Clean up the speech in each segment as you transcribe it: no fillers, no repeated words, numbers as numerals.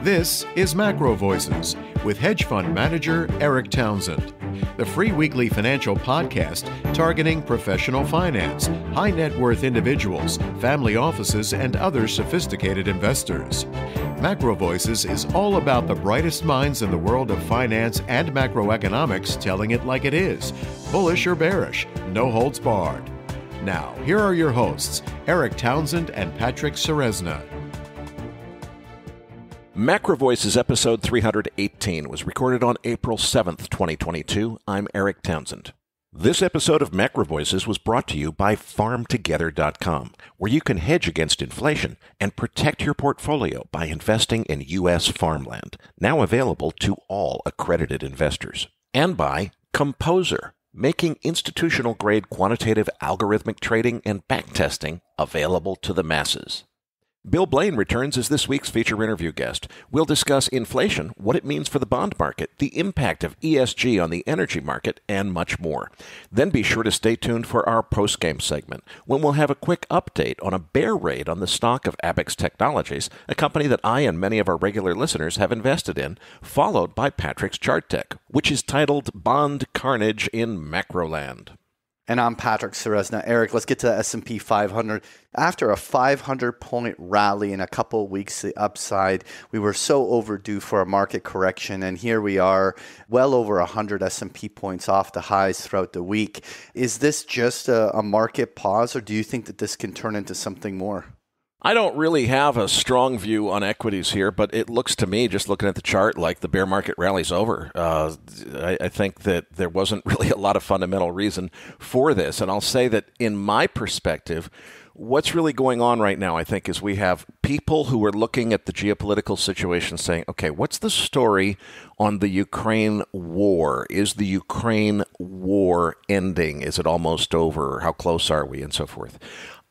This is MacroVoices with hedge fund manager Eric Townsend, the free weekly financial podcast targeting professional finance, high net worth individuals, family offices, and other sophisticated investors. MacroVoices is all about the brightest minds in the world of finance and macroeconomics telling it like it is, bullish or bearish, no holds barred. Now, here are your hosts, Eric Townsend and Patrick Ceresna. MacroVoices episode 318 was recorded on April 7th, 2022. I'm Eric Townsend. This episode of MacroVoices was brought to you by FarmTogether.com, where you can hedge against inflation and protect your portfolio by investing in U.S. farmland, now available to all accredited investors. And by Composer, making institutional-grade quantitative algorithmic trading and backtesting available to the masses. Bill Blain returns as this week's feature interview guest. We'll discuss inflation, what it means for the bond market, the impact of ESG on the energy market, and much more. Then be sure to stay tuned for our post-game segment, when we'll have a quick update on a bear raid on the stock of Abaxx Technologies, a company that I and many of our regular listeners have invested in, followed by Patrick's chart deck, which is titled Bond Carnage in Macroland. And I'm Patrick Ceresna. Eric, let's get to the S&P 500. After a 500-point rally in a couple of weeks, the upside, we were so overdue for a market correction, and here we are, well over 100 S&P points off the highs throughout the week. Is this just a market pause, or do you think that this can turn into something more? I don't really have a strong view on equities here, but it looks to me, just looking at the chart, like the bear market rally's over. I think that there wasn't really a lot of fundamental reason for this. And I'll say that in my perspective, what's really going on right now, I think, is we have people who are looking at the geopolitical situation saying, okay, what's the story on the Ukraine war? Is the Ukraine war ending? Is it almost over? How close are we? And so forth.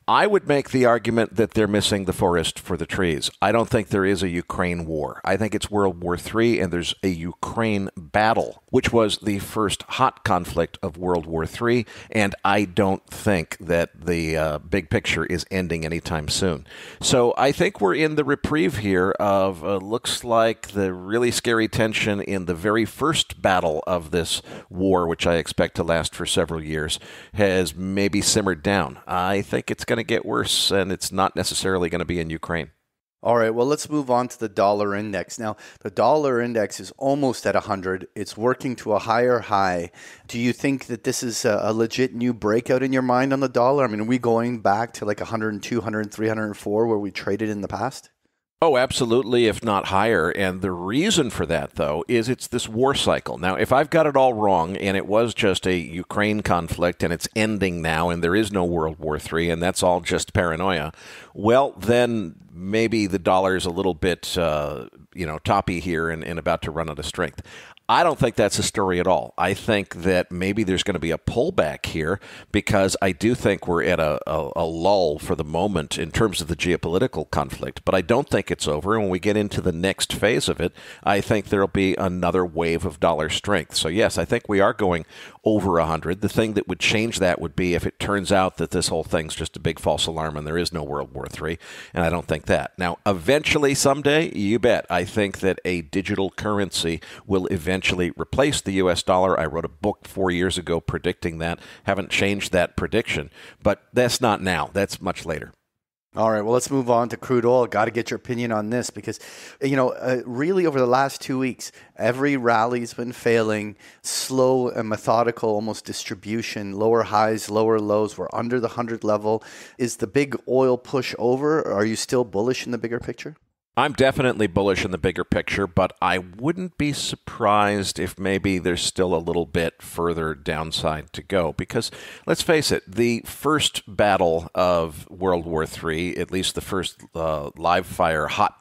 I would make the argument that they're missing the forest for the trees. I don't think there is a Ukraine war. I think it's World War III, and there's a Ukraine battle, which was the first hot conflict of World War III, and I don't think that the big picture is ending anytime soon. So I think we're in the reprieve here of looks like the really scary tension in the very first battle of this war, which I expect to last for several years, has maybe simmered down. I think it's going to get worse, and it's not necessarily going to be in Ukraine. All right, well, let's move on to the dollar index. Now, the dollar index is almost at 100. It's working to a higher high. Do you think that this is a legit new breakout in your mind on the dollar? I mean, are we going back to like 102, 103, 104 where we traded in the past? Oh, absolutely, if not higher. And the reason for that, though, is it's this war cycle. Now, if I've got it all wrong and it was just a Ukraine conflict and it's ending now and there is no World War III and that's all just paranoia, well, then maybe the dollar is a little bit, toppy here and about to run out of strength. I don't think that's a story at all. I think that maybe there's going to be a pullback here because I do think we're at a lull for the moment in terms of the geopolitical conflict, but I don't think it's over. And when we get into the next phase of it, I think there'll be another wave of dollar strength. So yes, I think we are going over 100. The thing that would change that would be if it turns out that this whole thing's just a big false alarm and there is no World War III, and I don't think that. Now, eventually, someday, you bet, I think that a digital currency will eventually replace the U.S. dollar. I wrote a book 4 years ago predicting that. Haven't changed that prediction, but that's not now. That's much later. All right, well, let's move on to crude oil. Got to get your opinion on this because, really over the last 2 weeks, every rally's been failing, slow and methodical, almost distribution, lower highs, lower lows. We're under the 100 level. Is the big oil push over? Or are you still bullish in the bigger picture? I'm definitely bullish in the bigger picture, but I wouldn't be surprised if maybe there's still a little bit further downside to go. Because let's face it, the first battle of World War III, at least the first live fire hot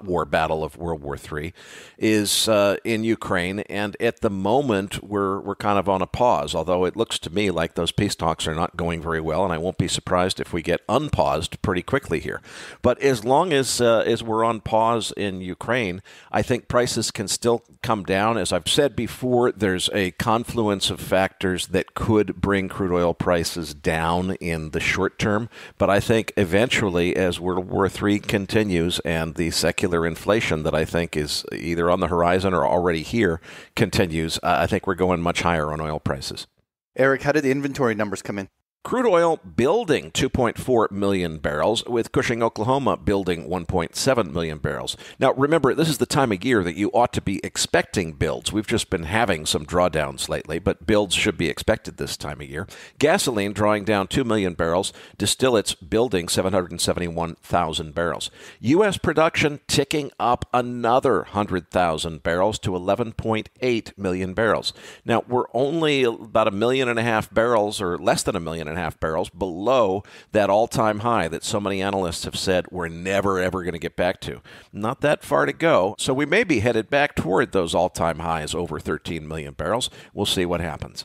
war battle of World War III, is in Ukraine, and at the moment we're kind of on a pause, although it looks to me like those peace talks are not going very well, and I won't be surprised if we get unpaused pretty quickly here. But as long as we're on pause in Ukraine, I think prices can still come down. As I've said before, there's a confluence of factors that could bring crude oil prices down in the short term, but I think eventually as World War III continues and the secular inflation that I think is either on the horizon or already here continues, I think we're going much higher on oil prices. Eric, how did the inventory numbers come in? Crude oil building 2.4 million barrels, with Cushing, Oklahoma building 1.7 million barrels. Now, remember, this is the time of year that you ought to be expecting builds. We've just been having some drawdowns lately, but builds should be expected this time of year. Gasoline drawing down 2 million barrels, distillates building 771,000 barrels. U.S. production ticking up another 100,000 barrels to 11.8 million barrels. Now, we're only about 1.5 million barrels, or less than 1.5 million barrels below that all-time high that so many analysts have said we're never, ever going to get back to. Not that far to go, so we may be headed back toward those all-time highs over 13 million barrels. We'll see what happens.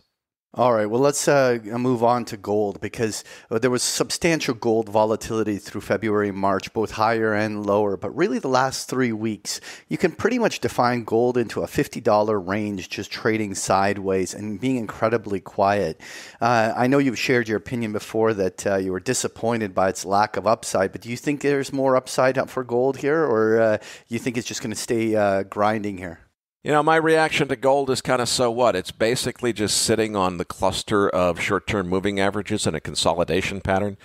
All right, well, let's move on to gold, because there was substantial gold volatility through February and March, both higher and lower. But really the last 3 weeks, you can pretty much define gold into a $50 range, just trading sideways and being incredibly quiet. I know you've shared your opinion before that you were disappointed by its lack of upside, but do you think there's more upside up for gold here, or you think it's just going to stay grinding here? You know, my reaction to gold is kind of so what? It's basically just sitting on the cluster of short-term moving averages in a consolidation pattern.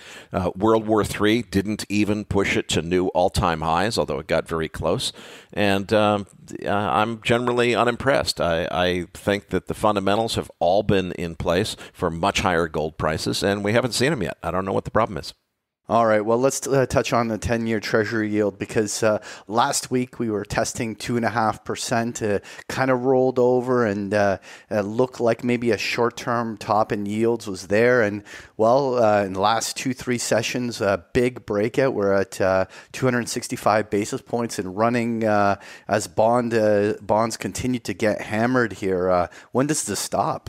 World War III didn't even push it to new all-time highs, although it got very close. And I'm generally unimpressed. I think that the fundamentals have all been in place for much higher gold prices, and we haven't seen them yet. I don't know what the problem is. All right, well, let's touch on the 10-year Treasury yield, because last week we were testing 2.5%, kind of rolled over and looked like maybe a short-term top in yields was there. And, well, in the last 2-3 sessions, a big breakout. We're at 265 basis points and running as bonds continue to get hammered here. When does this stop?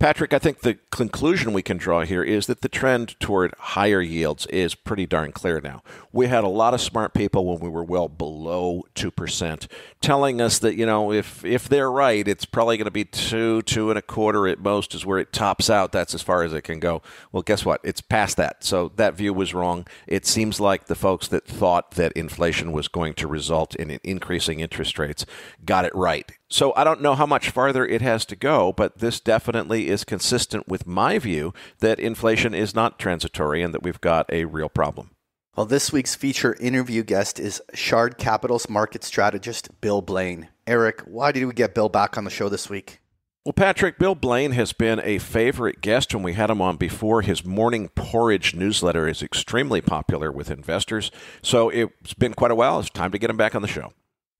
Patrick, I think the conclusion we can draw here is that the trend toward higher yields is pretty darn clear now. We had a lot of smart people when we were well below 2% telling us that, you know, if they're right, it's probably going to be 2.25 at most is where it tops out. That's as far as it can go. Well, guess what? It's past that. So that view was wrong. It seems like the folks that thought that inflation was going to result in increasing interest rates got it right. So I don't know how much farther it has to go, but this definitely is consistent with my view that inflation is not transitory and that we've got a real problem. Well, this week's feature interview guest is Shard Capital's market strategist, Bill Blain. Eric, why did we get Bill back on the show this week? Well, Patrick, Bill Blain has been a favorite guest when we had him on before. His Morning Porridge newsletter is extremely popular with investors, so it's been quite a while. It's time to get him back on the show.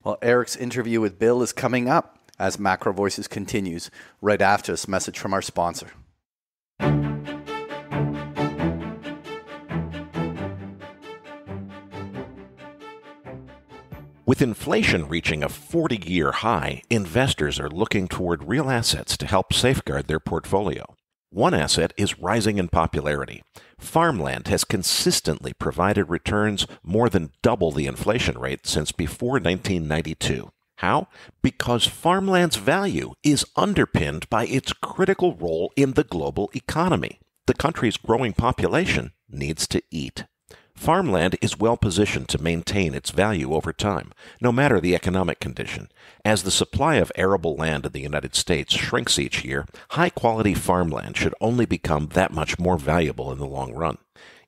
Well, Eric's interview with Bill is coming up as MacroVoices continues right after this message from our sponsor. With inflation reaching a 40-year high, investors are looking toward real assets to help safeguard their portfolio. One asset is rising in popularity. Farmland has consistently provided returns more than double the inflation rate since before 1992. How? Because farmland's value is underpinned by its critical role in the global economy. The country's growing population needs to eat. Farmland is well positioned to maintain its value over time, no matter the economic condition. As the supply of arable land in the United States shrinks each year, high-quality farmland should only become that much more valuable in the long run.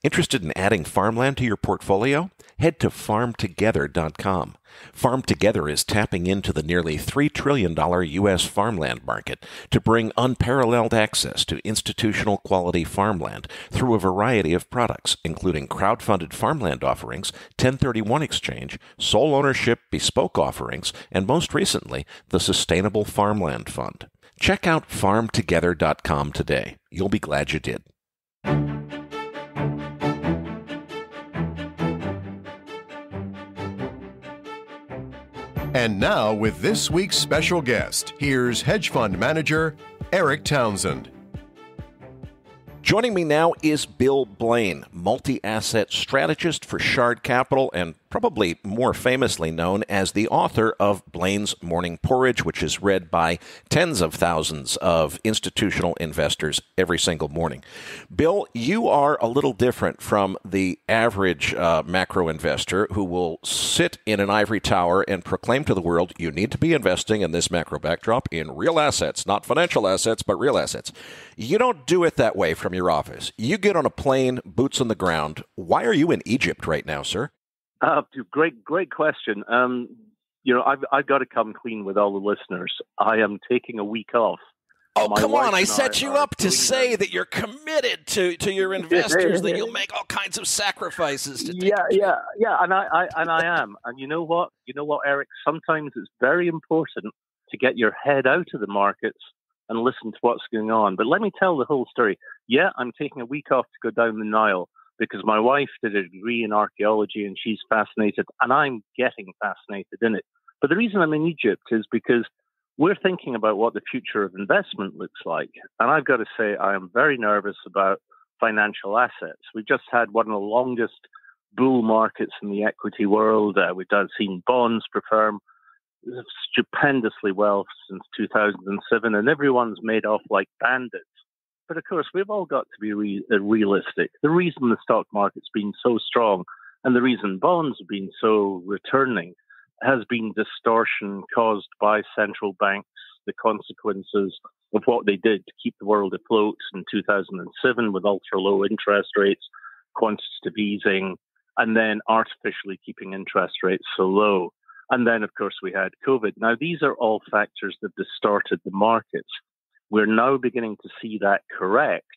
Interested in adding farmland to your portfolio? Head to farmtogether.com. Farm Together is tapping into the nearly $3 trillion U.S. farmland market to bring unparalleled access to institutional quality farmland through a variety of products, including crowd-funded farmland offerings, 1031 exchange, sole ownership bespoke offerings, and most recently, the Sustainable Farmland Fund. Check out farmtogether.com today. You'll be glad you did. And now, with this week's special guest, here's hedge fund manager Eric Townsend. Joining me now is Bill Blain, multi-asset strategist for Shard Capital and probably more famously known as the author of Blain's Morning Porridge, which is read by tens of thousands of institutional investors every single morning. Bill, you are a little different from the average macro investor who will sit in an ivory tower and proclaim to the world, you need to be investing in this macro backdrop in real assets, not financial assets, but real assets. You don't do it that way from your office. You get on a plane, boots on the ground. Why are you in Egypt right now, sir? Great question. I've got to come clean with all the listeners. I am taking a week off. Oh, come on. I set you up to say that you're committed to your investors, that you'll make all kinds of sacrifices. Yeah. And I am. And you know what, Eric? Sometimes it's very important to get your head out of the markets and listen to what's going on. But let me tell the whole story. Yeah, I'm taking a week off to go down the Nile because my wife did a degree in archaeology and she's fascinated, and I'm getting fascinated in it. But the reason I'm in Egypt is because we're thinking about what the future of investment looks like. And I've got to say, I am very nervous about financial assets. We just had one of the longest bull markets in the equity world. We've seen bonds perform stupendously well since 2007, and everyone's made off like bandits. But of course, we've all got to be realistic. The reason the stock market's been so strong and the reason bonds have been so returning has been distortion caused by central banks, the consequences of what they did to keep the world afloat in 2007 with ultra-low interest rates, quantitative easing, and then artificially keeping interest rates so low. And then, of course, we had COVID. Now, these are all factors that distorted the markets. We're now beginning to see that correct.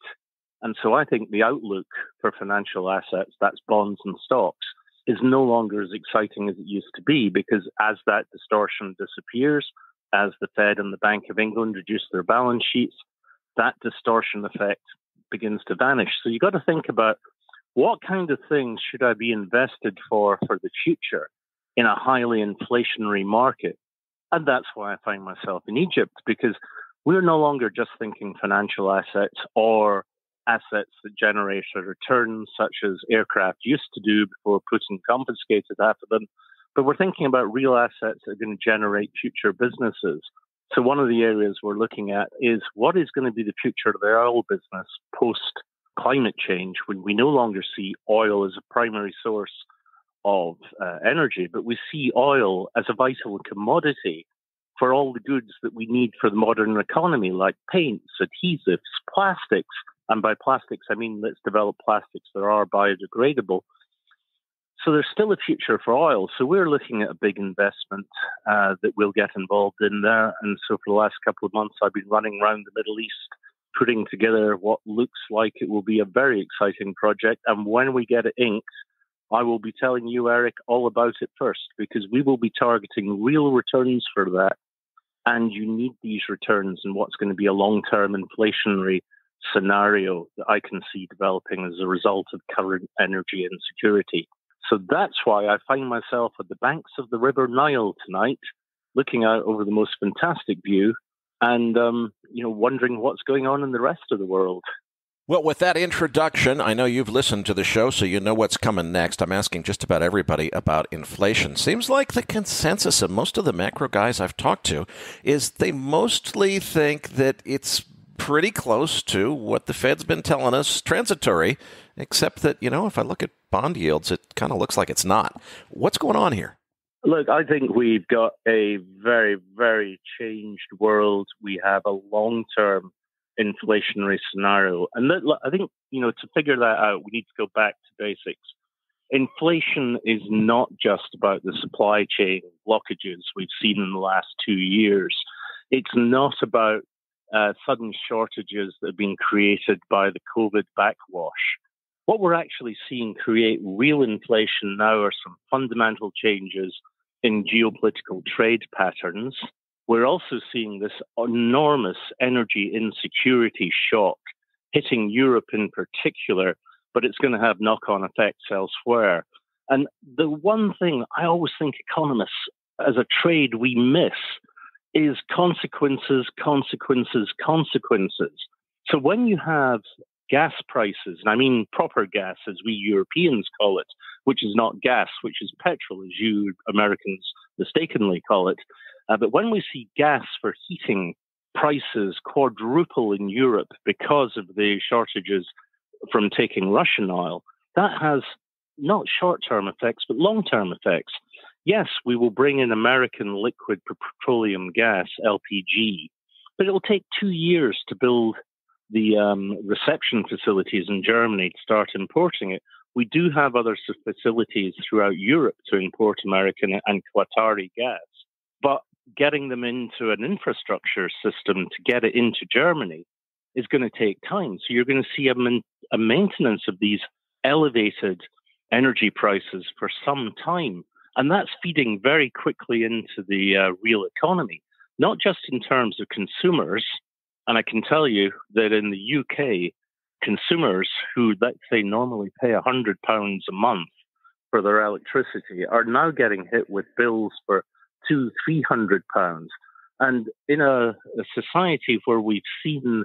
And so I think the outlook for financial assets, that's bonds and stocks, is no longer as exciting as it used to be, because as that distortion disappears, as the Fed and the Bank of England reduce their balance sheets, that distortion effect begins to vanish. So you've got to think about what kind of things should I be invested for the future in a highly inflationary market. And that's why I find myself in Egypt, because we're no longer just thinking financial assets or assets that generate a return, such as aircraft used to do before Putin confiscated half of them, but we're thinking about real assets that are going to generate future businesses. So one of the areas we're looking at is what is going to be the future of the oil business post-climate change, when we no longer see oil as a primary source of energy, but we see oil as a vital commodity for all the goods that we need for the modern economy, like paints, adhesives, plastics. And by plastics, I mean let's develop plastics that are biodegradable. So there's still a future for oil. So we're looking at a big investment that we'll get involved in there. And so for the last couple of months, I've been running around the Middle East, putting together what looks like it will be a very exciting project. And when we get it inked, I will be telling you, Eric, all about it first, because we will be targeting real returns for that. And you need these returns in what's going to be a long-term inflationary scenario that I can see developing as a result of current energy insecurity. So that's why I find myself at the banks of the River Nile tonight, looking out over the most fantastic view and, wondering what's going on in the rest of the world. Well, with that introduction, I know you've listened to the show, so you know what's coming next. I'm asking just about everybody about inflation. Seems like the consensus of most of the macro guys I've talked to is they mostly think that it's pretty close to what the Fed's been telling us, transitory, except that, if I look at bond yields, it kind of looks like it's not. What's going on here? Look, I think we've got a very, very changed world. We have a long-term inflationary scenario. And I think, to figure that out, we need to go back to basics. Inflation is not just about the supply chain blockages we've seen in the last 2 years. It's not about sudden shortages that have been created by the COVID backwash. What we're actually seeing create real inflation now are some fundamental changes in geopolitical trade patterns. We're also seeing this enormous energy insecurity shock hitting Europe in particular, but it's going to have knock-on effects elsewhere. And the one thing I always think economists, as a trade, we miss is consequences. So when you have gas prices, and I mean proper gas as we Europeans call it, which is not gas, which is petrol, as you Americans mistakenly call it. But when we see gas for heating prices quadruple in Europe because of the shortages from taking Russian oil, that has not short-term effects, but long-term effects. Yes, we will bring in American liquid petroleum gas, LPG, but it will take 2 years to build the reception facilities in Germany to start importing it. We do have other facilities throughout Europe to import American and Qatari gas, but getting them into an infrastructure system to get it into Germany is going to take time. So you're going to see a maintenance of these elevated energy prices for some time. And that's feeding very quickly into the real economy, not just in terms of consumers. And I can tell you that in the UK, consumers who, let's say, normally pay £100 a month for their electricity are now getting hit with bills for £200-300. And in a society where we've seen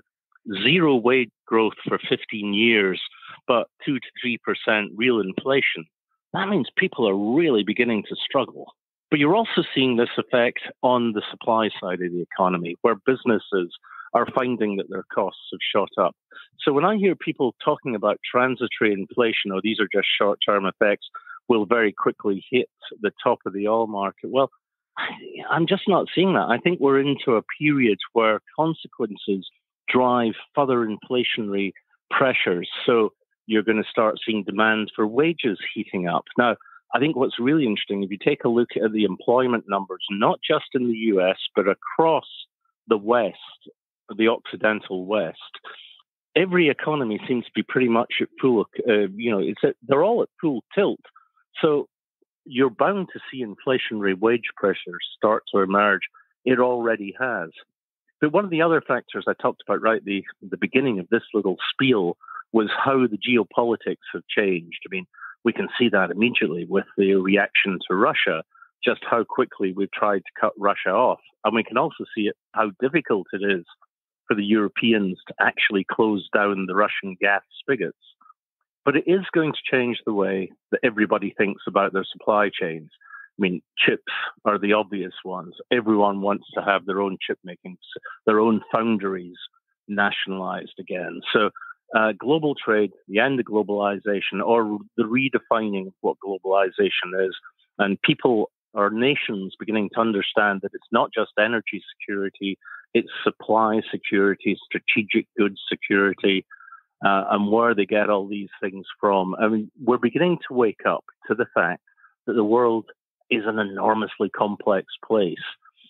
zero wage growth for 15 years, but 2 to 3% real inflation, that means people are really beginning to struggle. But you're also seeing this effect on the supply side of the economy, where businesses are finding that their costs have shot up. So when I hear people talking about transitory inflation, or these are just short-term effects, will very quickly hit the top of the oil market, well, I'm just not seeing that. I think we're into a period where consequences drive further inflationary pressures. So you're going to start seeing demand for wages heating up. Now, I think what's really interesting, if you take a look at the employment numbers, not just in the US, but across the West, the Occidental West, every economy seems to be pretty much at full, they're all at full tilt. So you're bound to see inflationary wage pressures start to emerge. It already has. But one of the other factors I talked about right at the beginning of this little spiel was how the geopolitics have changed. I mean, we can see that immediately with the reaction to Russia, just how quickly we've tried to cut Russia off. And we can also see it, how difficult it is for the Europeans to actually close down the Russian gas spigots. But it is going to change the way that everybody thinks about their supply chains. I mean, chips are the obvious ones. Everyone wants to have their own chip making, their own foundries nationalized again. So global trade, the end of globalization, or the redefining of what globalization is, and people or nations beginning to understand that it's not just energy security, it's supply security, strategic goods security, and where they get all these things from. I mean, we're beginning to wake up to the fact that the world is an enormously complex place.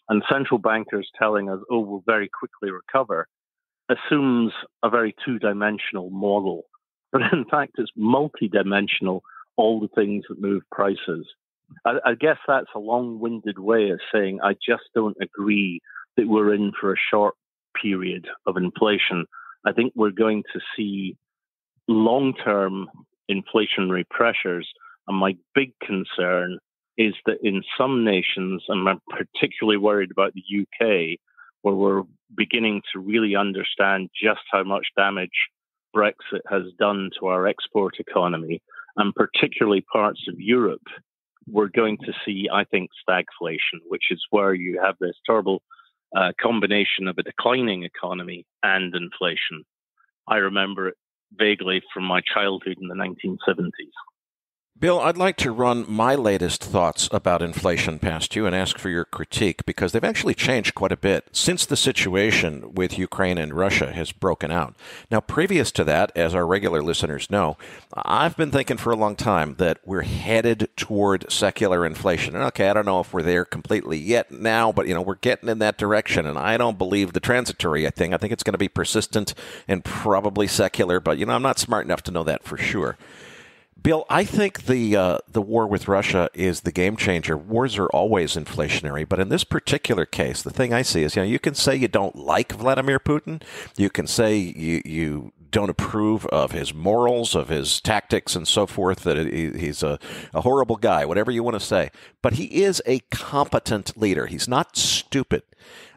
And central bankers telling us, oh, we'll very quickly recover, assumes a very two-dimensional model. But in fact, it's multi-dimensional, all the things that move prices. I guess that's a long-winded way of saying I just don't agree that we're in for a short period of inflation. I think we're going to see long-term inflationary pressures. And my big concern is that in some nations, and I'm particularly worried about the UK, where we're beginning to really understand just how much damage Brexit has done to our export economy, and particularly parts of Europe, we're going to see, I think, stagflation, which is where you have this terrible combination of a declining economy and inflation. I remember it vaguely from my childhood in the 1970s. Bill, I'd like to run my latest thoughts about inflation past you and ask for your critique, because they've actually changed quite a bit since the situation with Ukraine and Russia has broken out. Now, previous to that, as our regular listeners know, I've been thinking for a long time that we're headed toward secular inflation. And okay, I don't know if we're there completely yet now, but, we're getting in that direction. And I don't believe the transitory thing. I think it's going to be persistent and probably secular, but, I'm not smart enough to know that for sure. Bill, I think the war with Russia is the game changer. Wars are always inflationary, but in this particular case, the thing I see is, you can say you don't like Vladimir Putin. You can say you don't approve of his morals, of his tactics and so forth, that he's a horrible guy, whatever you want to say. But he is a competent leader. He's not stupid.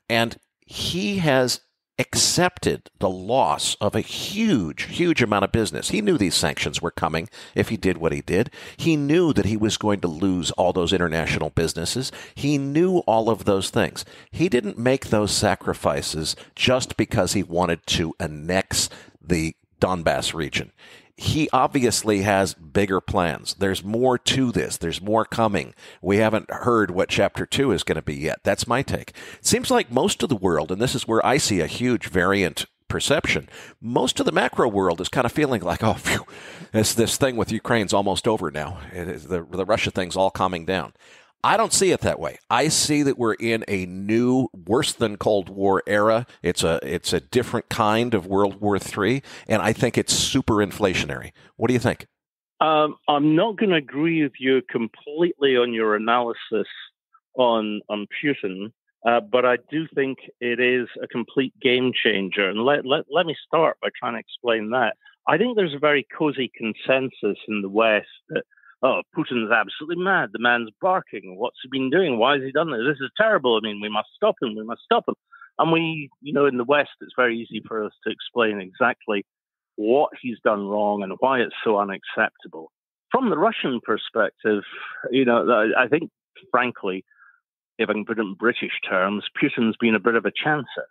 And he has accepted the loss of a huge, huge amount of business. He knew these sanctions were coming if he did what he did. He knew that he was going to lose all those international businesses. He knew all of those things. He didn't make those sacrifices just because he wanted to annex the Donbass region. He obviously has bigger plans. There's more to this. There's more coming. We haven't heard what Chapter 2 is going to be yet. That's my take. It seems like most of the world, and this is where I see a huge variant perception, most of the macro world is kind of feeling like, oh, phew, this thing with Ukraine's almost over now. The Russia thing's all calming down. I don't see it that way. I see that we're in a new, worse than Cold War era. It's a different kind of World War III, and I think it's super inflationary. What do you think? I'm not going to agree with you completely on your analysis on Putin, but I do think it is a complete game changer. And let me start by trying to explain that. I think there's a very cozy consensus in the West that, oh, Putin's absolutely mad. The man's barking. What's he been doing? Why has he done this? This is terrible. I mean, we must stop him. We must stop him. And we, in the West, it's very easy for us to explain exactly what he's done wrong and why it's so unacceptable. From the Russian perspective, I think, frankly, if I can put it in British terms, Putin's been a bit of a chancer.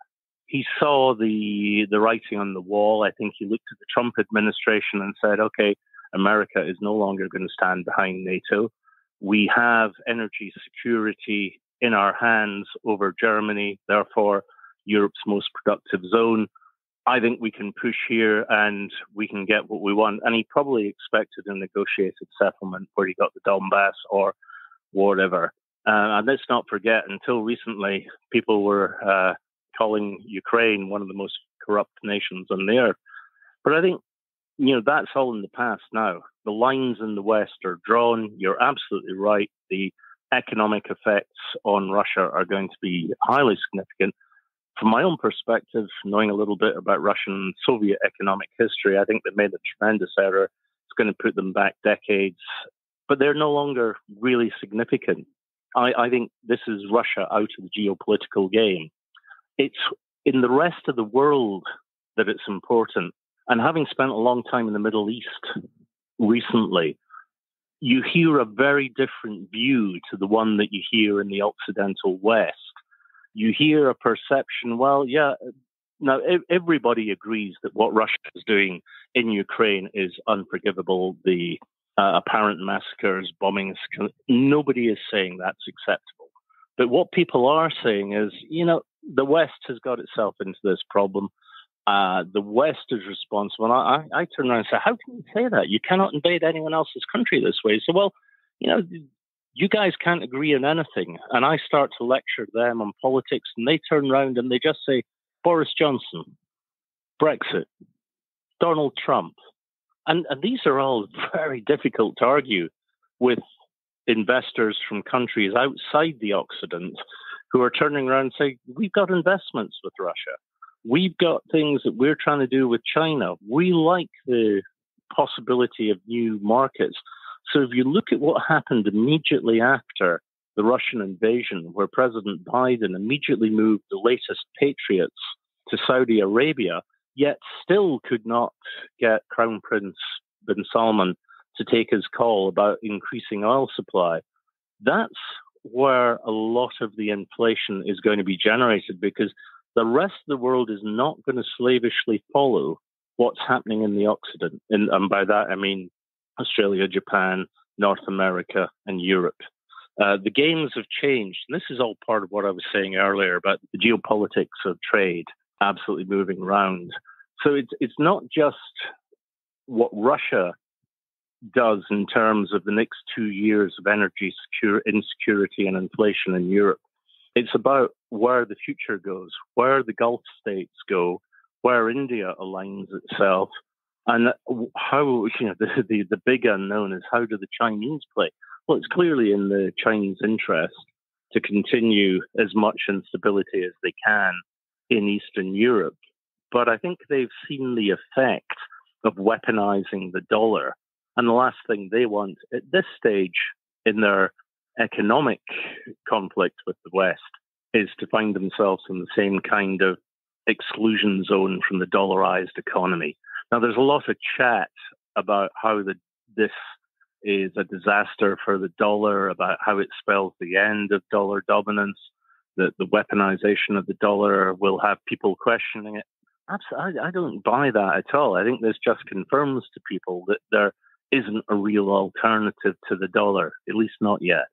He saw the writing on the wall. I think he looked at the Trump administration and said, okay, America is no longer going to stand behind NATO. We have energy security in our hands over Germany, therefore Europe's most productive zone. I think we can push here and we can get what we want. And he probably expected a negotiated settlement where he got the Donbass or whatever. And let's not forget, until recently, people were calling Ukraine one of the most corrupt nations on the earth. But I think that's all in the past now. The lines in the West are drawn. You're absolutely right. The economic effects on Russia are going to be highly significant. From my own perspective, knowing a little bit about Russian and Soviet economic history, I think they made a tremendous error. It's going to put them back decades, but they're no longer really significant. I think this is Russia out of the geopolitical game. It's in the rest of the world that it's important. And having spent a long time in the Middle East recently, you hear a very different view to the one that you hear in the Occidental West. You hear a perception, now everybody agrees that what Russia is doing in Ukraine is unforgivable. The apparent massacres, bombings, nobody is saying that's acceptable. But what people are saying is, the West has got itself into this problem. The West is responsible. And I turn around and say, how can you say that? You cannot invade anyone else's country this way. So, you guys can't agree on anything. And I start to lecture them on politics, and they turn around and they just say, Boris Johnson, Brexit, Donald Trump. And these are all very difficult to argue with investors from countries outside the Occident who are turning around and saying, we've got investments with Russia. We've got things that we're trying to do with China. We like the possibility of new markets. So if you look at what happened immediately after the Russian invasion, where President Biden immediately moved the latest Patriots to Saudi Arabia, yet still could not get Crown Prince bin Salman to take his call about increasing oil supply, that's where a lot of the inflation is going to be generated, because the rest of the world is not going to slavishly follow what's happening in the Occident. And by that, I mean Australia, Japan, North America, and Europe. The games have changed. And this is all part of what I was saying earlier about the geopolitics of trade absolutely moving around. So it's not just what Russia does in terms of the next 2 years of energy insecurity and inflation in Europe. It's about where the future goes, where the Gulf states go, where India aligns itself, and how the big unknown is, how do the Chinese play? Well, it's clearly in the Chinese interest to continue as much instability as they can in Eastern Europe. But I think they've seen the effect of weaponizing the dollar. And the last thing they want at this stage in their economic conflict with the West is to find themselves in the same kind of exclusion zone from the dollarized economy. Now, there's a lot of chat about how this is a disaster for the dollar, about how it spells the end of dollar dominance, that the weaponization of the dollar will have people questioning it. I don't buy that at all. I think this just confirms to people that there isn't a real alternative to the dollar, at least not yet.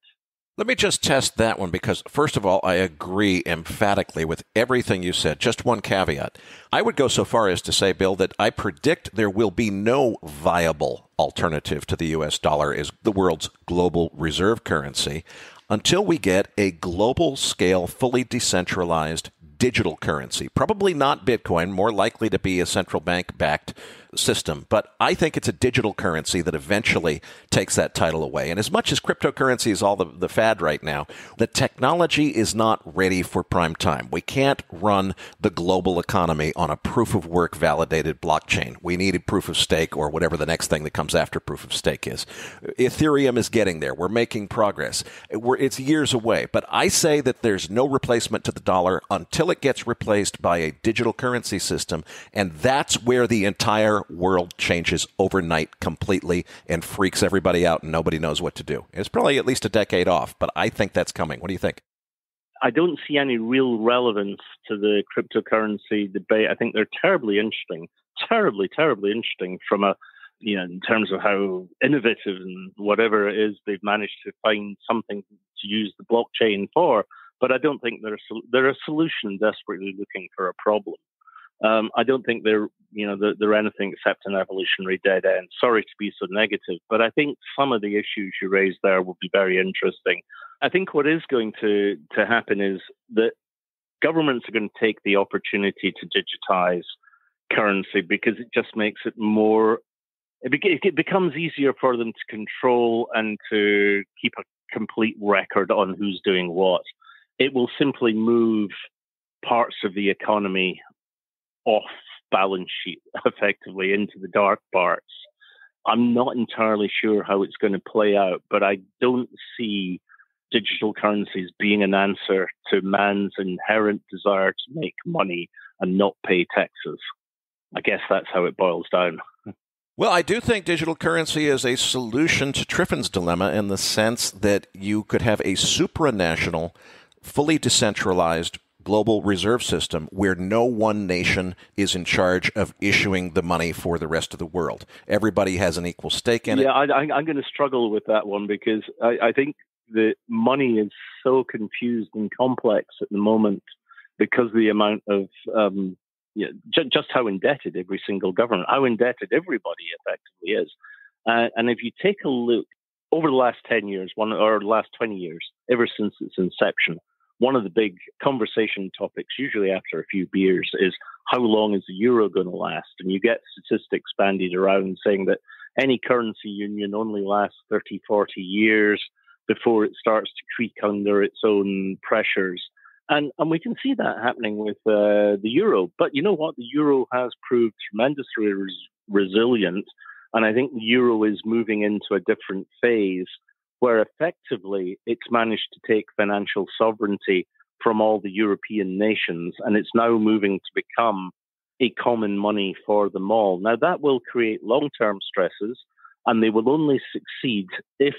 Let me just test that one because, first of all, I agree emphatically with everything you said. Just one caveat. I would go so far as to say, Bill, that I predict there will be no viable alternative to the U.S. dollar as the world's global reserve currency until we get a global scale, fully decentralized digital currency. Probably not Bitcoin, more likely to be a central bank-backed system. But I think it's a digital currency that eventually takes that title away. And as much as cryptocurrency is all the fad right now, the technology is not ready for prime time. We can't run the global economy on a proof-of-work validated blockchain. We need a proof of stake or whatever the next thing that comes after proof of stake is. Ethereum is getting there. We're making progress. It's years away. But I say that there's no replacement to the dollar until it gets replaced by a digital currency system. And that's where the entire world changes overnight completely and freaks everybody out and nobody knows what to do. It's probably at least a decade off, but I think that's coming. What do you think? I don't see any real relevance to the cryptocurrency debate. I think they're terribly interesting, terribly interesting from in terms of how innovative and whatever it is they've managed to find something to use the blockchain for. But I don't think they're a solution desperately looking for a problem. I don't think they're anything except an evolutionary dead end. Sorry to be so negative, but I think some of the issues you raised there will be very interesting. I think what is going to happen is that governments are going to take the opportunity to digitize currency because it just makes it more. It becomes easier for them to control and to keep a complete record on who's doing what. It will simply move parts of the economy off balance sheet effectively into the dark parts. I'm not entirely sure how it's going to play out, but I don't see digital currencies being an answer to man's inherent desire to make money and not pay taxes. I guess that's how it boils down. Well, I do think digital currency is a solution to Triffin's dilemma in the sense that you could have a supranational, fully decentralized global reserve system where no one nation is in charge of issuing the money for the rest of the world. Everybody has an equal stake in it. Yeah, I'm going to struggle with that one because I think the money is so confused and complex at the moment because of the amount of just how indebted every single government, how indebted everybody effectively is. And if you take a look over the last 10 years, or the last 20 years, ever since its inception, one of the big conversation topics, usually after a few beers, is how long is the euro going to last? And you get statistics bandied around saying that any currency union only lasts 30, 40 years before it starts to creak under its own pressures. And we can see that happening with the euro. But you know what? The euro has proved tremendously resilient. And I think the euro is moving into a different phase where effectively it's managed to take financial sovereignty from all the European nations, and it's now moving to become a common money for them all. Now, that will create long-term stresses, and they will only succeed if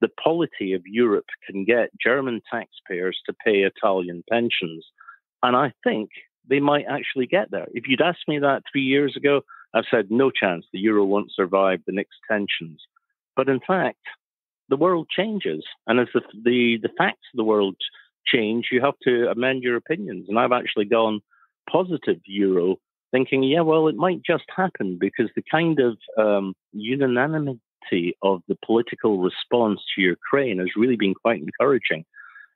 the polity of Europe can get German taxpayers to pay Italian pensions. And I think they might actually get there. If you'd asked me that 3 years ago, I've said no chance the euro won't survive the next tensions. But in fact, the world changes. And as the facts of the world change, you have to amend your opinions. And I've actually gone positive euro, thinking, yeah, well, it might just happen because the kind of unanimity of the political response to Ukraine has really been quite encouraging.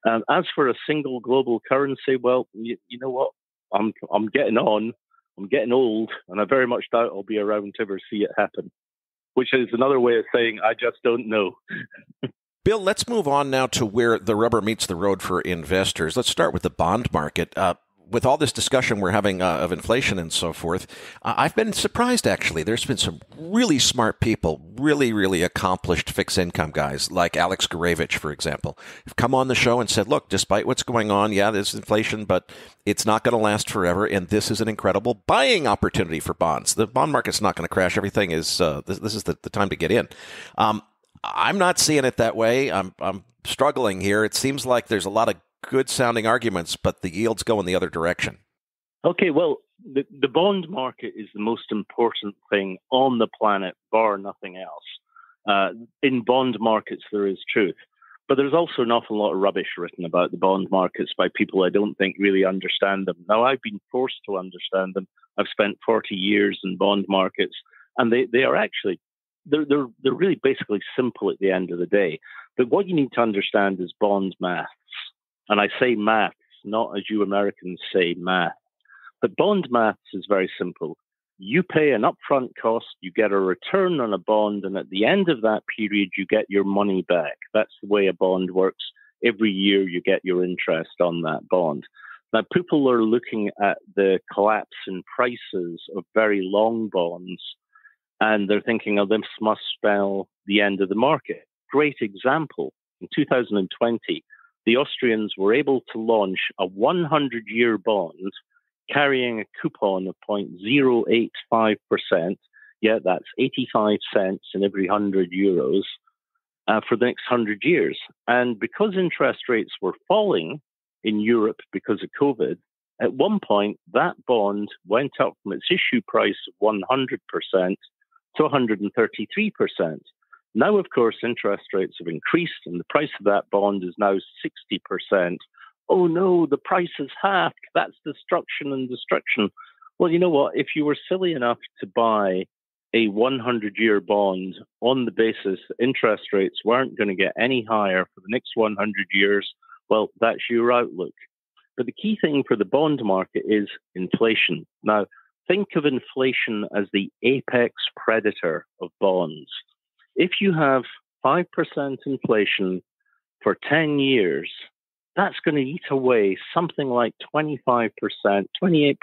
As for a single global currency, well, you know what? I'm getting on. I'm getting old, and I very much doubt I'll be around to ever see it happen. Which is another way of saying I just don't know. Bill, let's move on now to where the rubber meets the road for investors. Let's start with the bond market. with all this discussion we're having of inflation and so forth, I've been surprised, actually. There's been some really smart people, really, really accomplished fixed income guys, like Alex Gurevich, for example, have come on the show and said, look, despite what's going on, yeah, there's inflation, but it's not going to last forever, and this is an incredible buying opportunity for bonds. The bond market's not going to crash. Everything is, this is the time to get in. I'm not seeing it that way. I'm struggling here. It seems like there's a lot of good sounding arguments, but the yields go in the other direction. Okay, well, the bond market is the most important thing on the planet, bar nothing else. In bond markets, there is truth. But there's also an awful lot of rubbish written about the bond markets by people I don't think really understand them. Now, I've been forced to understand them. I've spent 40 years in bond markets, and they are actually, they're really basically simple at the end of the day. But what you need to understand is bond maths. And I say maths, not as you Americans say math. But bond maths is very simple. You pay an upfront cost, you get a return on a bond, and at the end of that period, you get your money back. That's the way a bond works. Every year, you get your interest on that bond. Now, people are looking at the collapse in prices of very long bonds, and they're thinking, oh, this must spell the end of the market. Great example. In 2020, the Austrians were able to launch a 100-year bond carrying a coupon of 0.085%. Yeah, that's 85 cents in every 100 euros for the next 100 years. And because interest rates were falling in Europe because of COVID, at one point, that bond went up from its issue price of 100% to 133%. Now, of course, interest rates have increased and the price of that bond is now 60%. Oh no, the price is halved. That's destruction and destruction. Well, you know what? If you were silly enough to buy a 100-year bond on the basis that interest rates weren't going to get any higher for the next 100 years, well, that's your outlook. But the key thing for the bond market is inflation. Now, think of inflation as the apex predator of bonds. If you have 5% inflation for 10 years, that's going to eat away something like 25%, 28%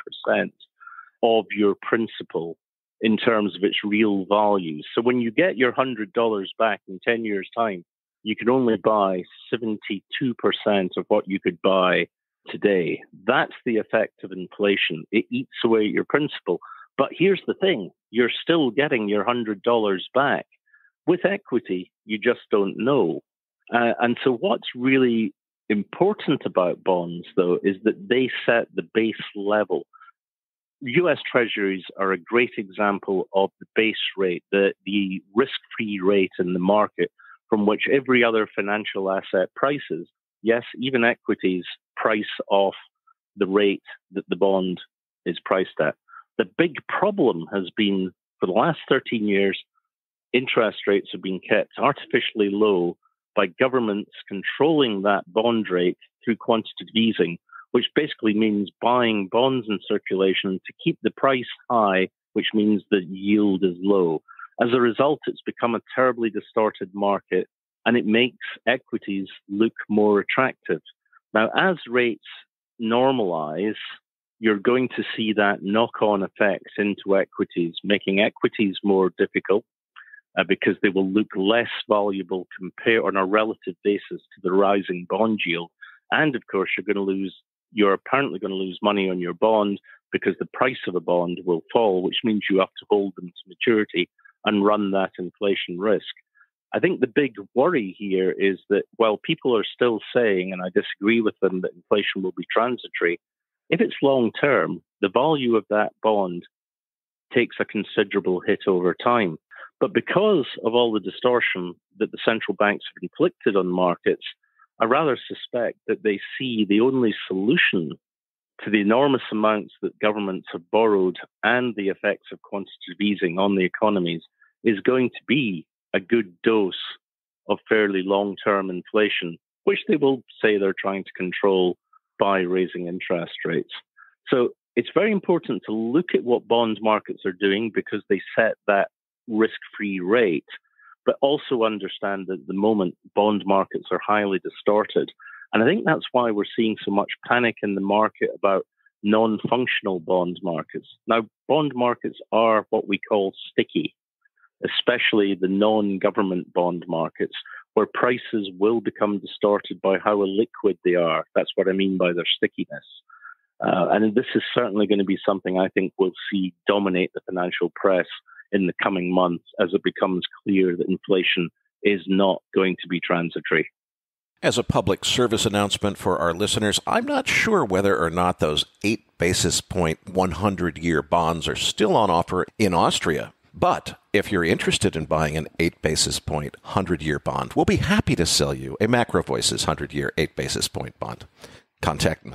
of your principal in terms of its real value. So when you get your $100 back in 10 years' time, you can only buy 72% of what you could buy today. That's the effect of inflation. It eats away your principal. But here's the thing, you're still getting your $100 back. With equity, you just don't know. And so what's really important about bonds, though, is that they set the base level. U.S. Treasuries are a great example of the base rate, the risk-free rate in the market from which every other financial asset prices. Yes, even equities price off the rate that the bond is priced at. The big problem has been, for the last 13 years, interest rates have been kept artificially low by governments controlling that bond rate through quantitative easing, which basically means buying bonds in circulation to keep the price high, which means the yield is low. As a result, it's become a terribly distorted market, and it makes equities look more attractive. Now, as rates normalize, you're going to see that knock-on effect into equities, making equities more difficult, because they will look less valuable compared on a relative basis to the rising bond yield. And of course, you're apparently going to lose money on your bond because the price of a bond will fall, which means you have to hold them to maturity and run that inflation risk. I think the big worry here is that while people are still saying, and I disagree with them, that inflation will be transitory, if it's long term, the value of that bond takes a considerable hit over time. But because of all the distortion that the central banks have inflicted on markets, I rather suspect that they see the only solution to the enormous amounts that governments have borrowed and the effects of quantitative easing on the economies is going to be a good dose of fairly long-term inflation, which they will say they're trying to control by raising interest rates. So it's very important to look at what bond markets are doing because they set that risk-free rate, but also understand that at the moment bond markets are highly distorted. And I think that's why we're seeing so much panic in the market about non-functional bond markets. Now, bond markets are what we call sticky, especially the non-government bond markets, where prices will become distorted by how illiquid they are. That's what I mean by their stickiness. And this is certainly going to be something I think we'll see dominate the financial press in the coming months as it becomes clear that inflation is not going to be transitory. As a public service announcement for our listeners, I'm not sure whether or not those 8 basis point 100-year bonds are still on offer in Austria. But if you're interested in buying an 8 basis point 100-year bond, we'll be happy to sell you a MacroVoices 100-year 8 basis point bond. Contact,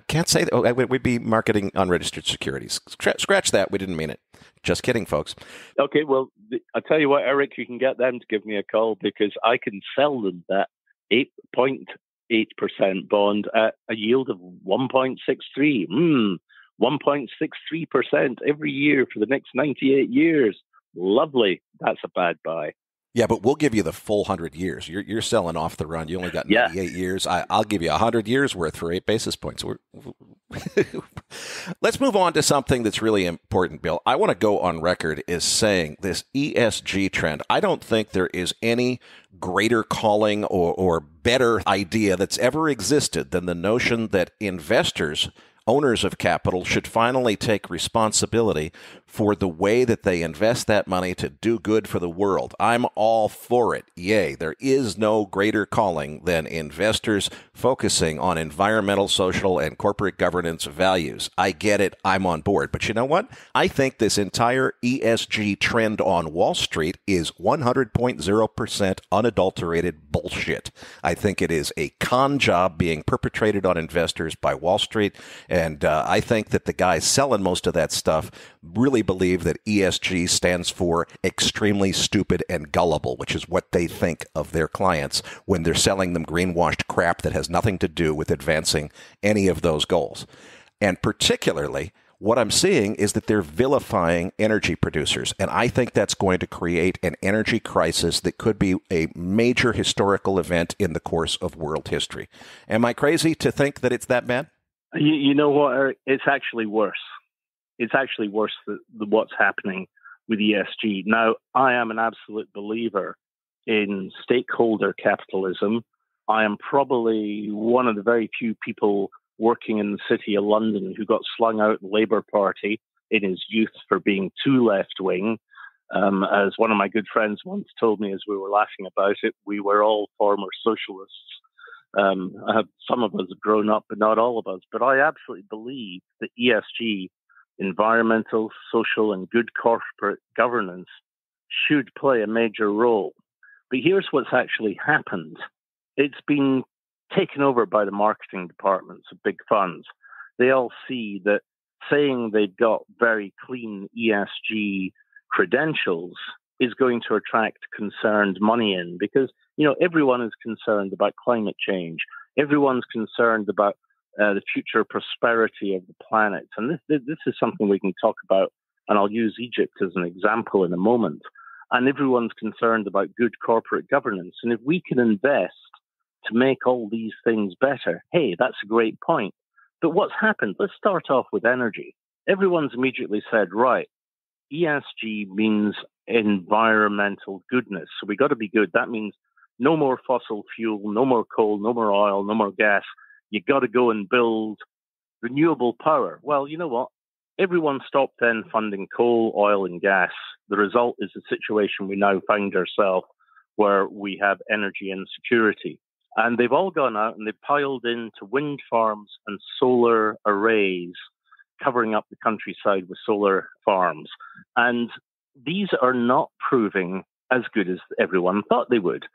can't say that. We'd be marketing unregistered securities. Scratch that. We didn't mean it. Just kidding, folks. Okay, well, I'll tell you what, Eric, you can get them to give me a call because I can sell them that 8.8% bond at a yield of 1.63. 1.63% every year for the next 98 years. Lovely. That's a bad buy. Yeah, but we'll give you the full 100 years. You're selling off the run. You only got 98 years. I'll give you 100 years worth for 8 basis points. Let's move on to something that's really important, Bill. I want to go on record as saying this ESG trend. I don't think there is any greater calling or better idea that's ever existed than the notion that investors, owners of capital, should finally take responsibility for the way that they invest that money to do good for the world. I'm all for it. Yay. There is no greater calling than investors focusing on environmental, social, and corporate governance values. I get it. I'm on board. But you know what? I think this entire ESG trend on Wall Street is 100.0% unadulterated bullshit. I think it is a con job being perpetrated on investors by Wall Street. And I think that the guys selling most of that stuff really believe that ESG stands for extremely stupid and gullible, which is what they think of their clients when they're selling them greenwashed crap that has nothing to do with advancing any of those goals. And particularly, what I'm seeing is that they're vilifying energy producers. And I think that's going to create an energy crisis that could be a major historical event in the course of world history. Am I crazy to think that it's that bad? You know what, Eric? It's actually worse. It's actually worse than what's happening with ESG. Now, I am an absolute believer in stakeholder capitalism. I am probably one of the very few people working in the city of London who got slung out the Labour Party in his youth for being too left-wing. As one of my good friends once told me as we were laughing about it, we were all former socialists. Some of us have grown up, but not all of us. But I absolutely believe that ESG, environmental, social, and good corporate governance, should play a major role. But here's what's actually happened. It's been taken over by the marketing departments of big funds. They all see that saying they've got very clean ESG credentials is going to attract concerned money in because, you know, everyone is concerned about climate change. Everyone's concerned about the future prosperity of the planet. And this is something we can talk about, and I'll use Egypt as an example in a moment. And everyone's concerned about good corporate governance. And if we can invest to make all these things better, hey, that's a great point. But what's happened? Let's start off with energy. Everyone's immediately said, right, ESG means environmental goodness. So we got to be good. That means no more fossil fuel, no more coal, no more oil, no more gas. You got to go and build renewable power. Well, you know what? Everyone stopped then funding coal, oil, and gas. The result is the situation we now find ourselves where we have energy insecurity. And they've all gone out and they've piled into wind farms and solar arrays, covering up the countryside with solar farms. And these are not proving as good as everyone thought they would.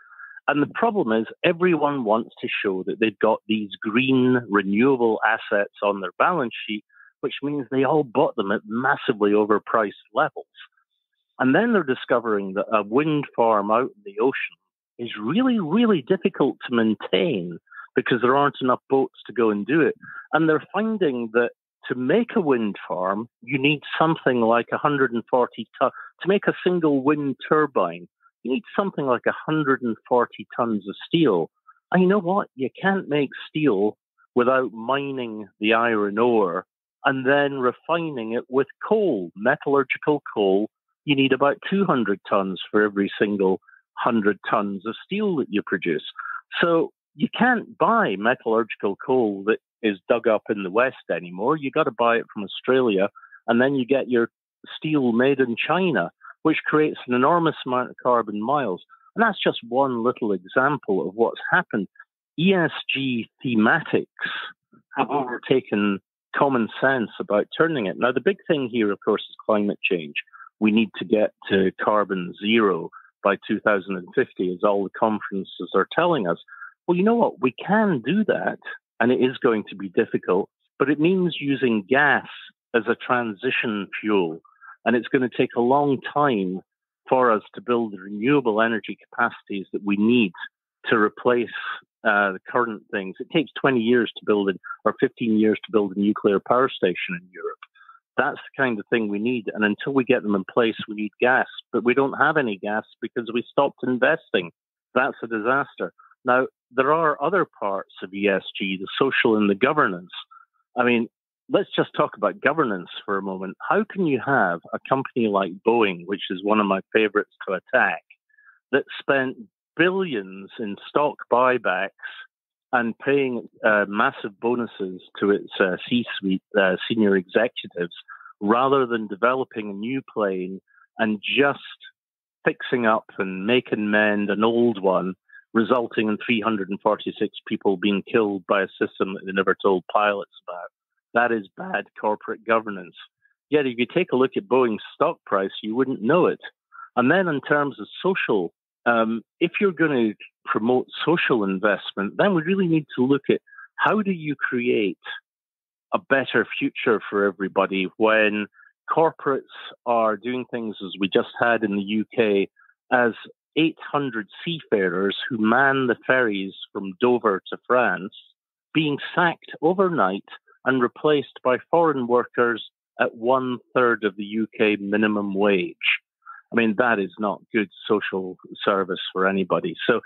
And the problem is everyone wants to show that they've got these green renewable assets on their balance sheet, which means they all bought them at massively overpriced levels. And then they're discovering that a wind farm out in the ocean is really, really difficult to maintain because there aren't enough boats to go and do it. And they're finding that to make a wind farm, you need something like 140 tons. To make a single wind turbine, you need something like 140 tons of steel. And you know what? You can't make steel without mining the iron ore and then refining it with coal, metallurgical coal. You need about 200 tons for every single 100 tons of steel that you produce. So you can't buy metallurgical coal that is dug up in the West anymore. You got to buy it from Australia, and then you get your steel made in China, which creates an enormous amount of carbon miles. And that's just one little example of what's happened. ESG thematics have overtaken common sense about turning it. Now, the big thing here, of course, is climate change. We need to get to carbon zero by 2050, as all the conferences are telling us. Well, you know what? We can do that, and it is going to be difficult, but it means using gas as a transition fuel. And it's going to take a long time for us to build the renewable energy capacities that we need to replace the current things. It takes 20 years to build it, or 15 years to build a nuclear power station in Europe. That's the kind of thing we need. And until we get them in place, we need gas. But we don't have any gas because we stopped investing. That's a disaster. Now, there are other parts of ESG, the social and the governance. I mean, let's just talk about governance for a moment. How can you have a company like Boeing, which is one of my favorites to attack, that spent billions in stock buybacks and paying massive bonuses to its C-suite senior executives, rather than developing a new plane and just fixing up and make and mend an old one, resulting in 346 people being killed by a system that they never told pilots about? That is bad corporate governance. Yet if you take a look at Boeing's stock price, you wouldn't know it. And then in terms of social, if you're going to promote social investment, then we really need to look at how do you create a better future for everybody when corporates are doing things as we just had in the UK, as 800 seafarers who man the ferries from Dover to France being sacked overnight and replaced by foreign workers at 1/3 of the UK minimum wage. I mean, that is not good social service for anybody. So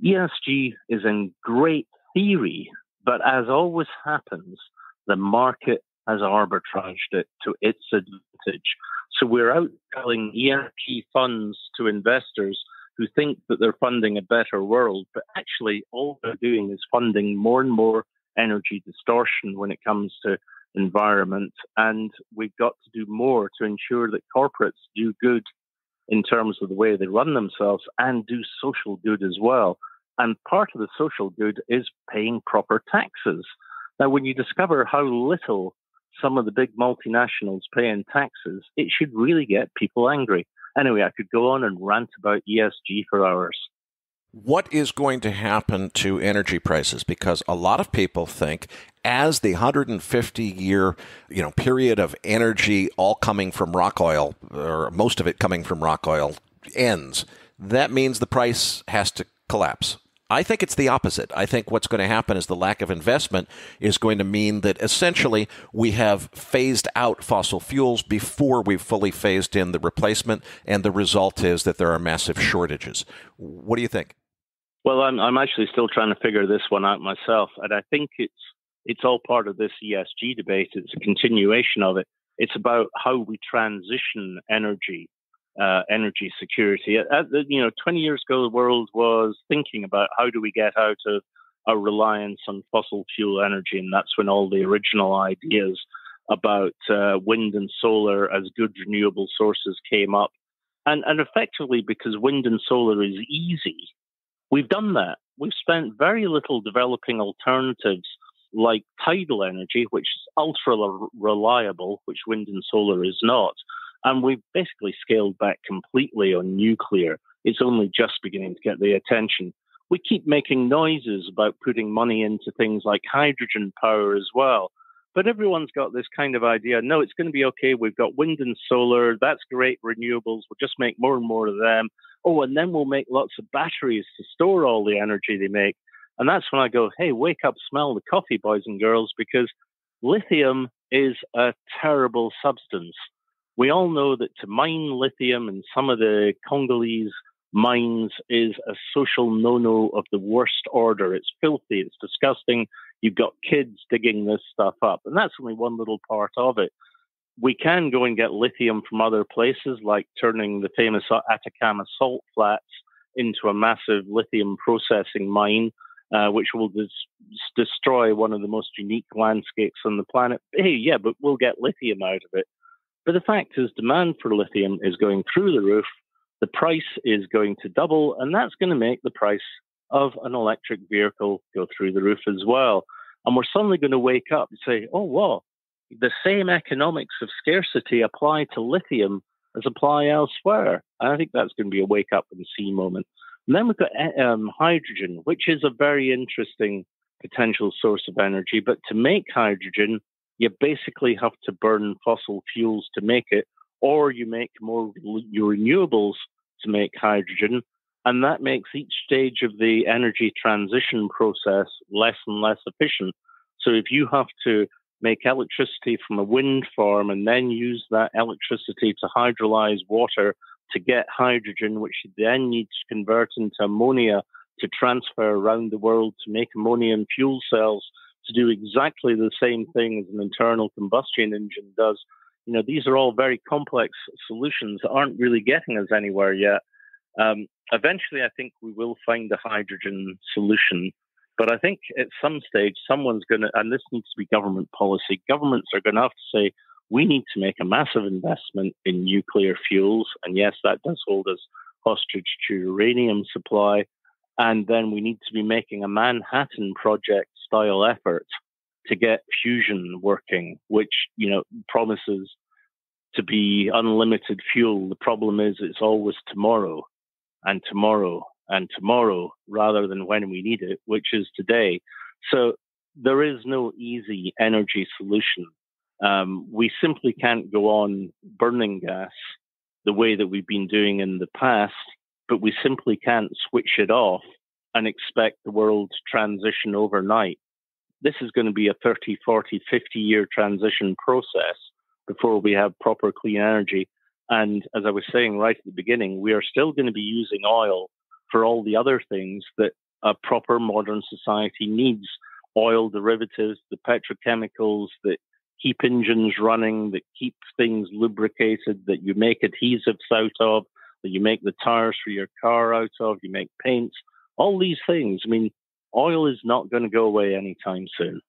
ESG is in great theory, but as always happens, the market has arbitraged it to its advantage. So we're out selling ESG funds to investors who think that they're funding a better world, but actually all they're doing is funding more and more energy distortion when it comes to environment. And we've got to do more to ensure that corporates do good in terms of the way they run themselves and do social good as well. And part of the social good is paying proper taxes. Now, when you discover how little some of the big multinationals pay in taxes, it should really get people angry. Anyway, I could go on and rant about ESG for hours. What is going to happen to energy prices? Because a lot of people think as the 150-year period of energy all coming from rock oil, or most of it coming from rock oil, ends, that means the price has to collapse. I think it's the opposite. I think what's going to happen is the lack of investment is going to mean that essentially we have phased out fossil fuels before we've fully phased in the replacement, and the result is that there are massive shortages. What do you think? Well, I'm actually still trying to figure this one out myself, and I think it's all part of this ESG debate. It's a continuation of it. It's about how we transition energy security. 20 years ago, the world was thinking about how do we get out of our reliance on fossil fuel energy, and that's when all the original ideas about wind and solar as good renewable sources came up. And effectively, because wind and solar is easy, we've done that. We've spent very little developing alternatives like tidal energy, which is ultra reliable, which wind and solar is not. And we've basically scaled back completely on nuclear. It's only just beginning to get the attention. We keep making noises about putting money into things like hydrogen power as well. But everyone's got this kind of idea, no, it's going to be okay. We've got wind and solar. That's great, renewables. We'll just make more and more of them. Oh, and then we'll make lots of batteries to store all the energy they make. And that's when I go, hey, wake up, smell the coffee, boys and girls, because lithium is a terrible substance. We all know that to mine lithium in some of the Congolese mines is a social no-no of the worst order. It's filthy, it's disgusting, You've got kids digging this stuff up, and that's only one little part of it. We can go and get lithium from other places, like turning the famous Atacama salt flats into a massive lithium processing mine, which will destroy one of the most unique landscapes on the planet. Hey, yeah, but we'll get lithium out of it. But the fact is, demand for lithium is going through the roof. The price is going to double, and that's going to make the price of an electric vehicle go through the roof as well. And we're suddenly going to wake up and say, oh, wow, the same economics of scarcity apply to lithium as apply elsewhere. And I think that's going to be a wake up and see moment. And then we've got hydrogen, which is a very interesting potential source of energy. But to make hydrogen, you basically have to burn fossil fuels to make it, or you make more renewables to make hydrogen. And that makes each stage of the energy transition process less and less efficient. So if you have to make electricity from a wind farm and then use that electricity to hydrolyze water to get hydrogen, which you then need to convert into ammonia to transfer around the world to make ammonium fuel cells to do exactly the same thing as an internal combustion engine does. These are all very complex solutions that aren't really getting us anywhere yet. Eventually, I think we will find a hydrogen solution. But I think at some stage, someone's going to, and this needs to be government policy, governments are going to have to say, we need to make a massive investment in nuclear fuels. And yes, that does hold us hostage to uranium supply. And then we need to be making a Manhattan Project style effort to get fusion working, which, promises to be unlimited fuel. The problem is it's always tomorrow and tomorrow and tomorrow rather than when we need it, which is today. So there is no easy energy solution. We simply can't go on burning gas the way that we've been doing in the past, but we simply can't switch it off and expect the world to transition overnight. This is going to be a 30, 40, 50-year transition process before we have proper clean energy. And as I was saying right at the beginning, we are still going to be using oil for all the other things that a proper modern society needs. Oil derivatives, the petrochemicals that keep engines running, that keep things lubricated, that you make adhesives out of, that you make the tires for your car out of, you make paints, all these things. I mean, oil is not going to go away anytime soon.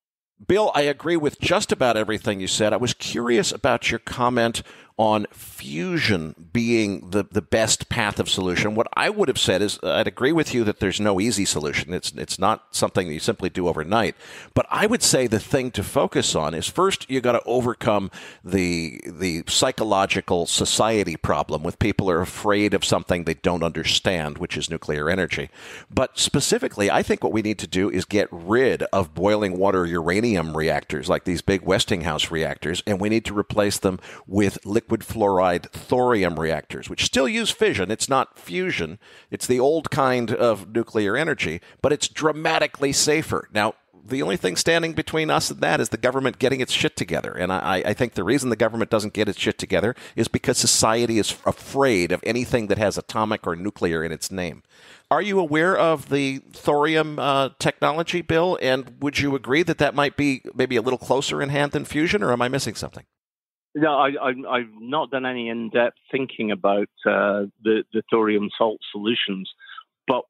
Bill, I agree with just about everything you said. I was curious about your comment on fusion being the best path of solution. What I would have said is I'd agree with you that there's no easy solution. It's not something that you simply do overnight. But I would say the thing to focus on is first you got to overcome the psychological society problem with people are afraid of something they don't understand, which is nuclear energy. But specifically, I think what we need to do is get rid of boiling water uranium reactors like these big Westinghouse reactors, and we need to replace them with liquid fluoride thorium reactors, which still use fission. It's not fusion. It's the old kind of nuclear energy, but it's dramatically safer. Now, the only thing standing between us and that is the government getting its shit together. And I think the reason the government doesn't get its shit together is because society is afraid of anything that has atomic or nuclear in its name. Are you aware of the thorium technology, Bill? And would you agree that that might be maybe a little closer in hand than fusion, or am I missing something? No, I've not done any in-depth thinking about the thorium salt solutions, but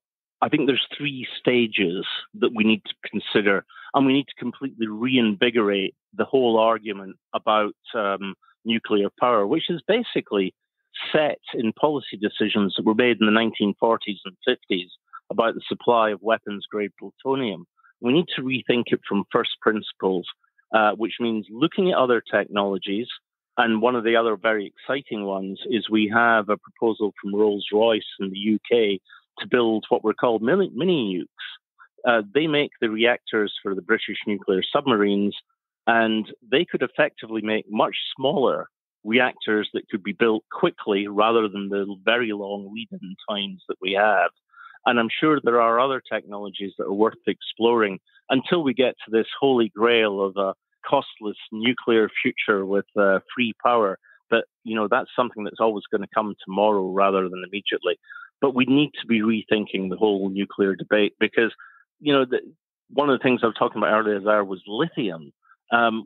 I think there's 3 stages that we need to consider, and we need to completely reinvigorate the whole argument about nuclear power, which is basically set in policy decisions that were made in the 1940s and 50s about the supply of weapons-grade plutonium. We need to rethink it from first principles, which means looking at other technologies. And one of the other very exciting ones is we have a proposal from Rolls-Royce in the UK to build what were called mini nukes. They make the reactors for the British nuclear submarines, and they could effectively make much smaller reactors that could be built quickly rather than the very long lead-in times that we have. And I'm sure there are other technologies that are worth exploring until we get to this holy grail of a costless nuclear future with free power. But, that's something that's always going to come tomorrow rather than immediately. But we need to be rethinking the whole nuclear debate because, one of the things I was talking about earlier there was lithium.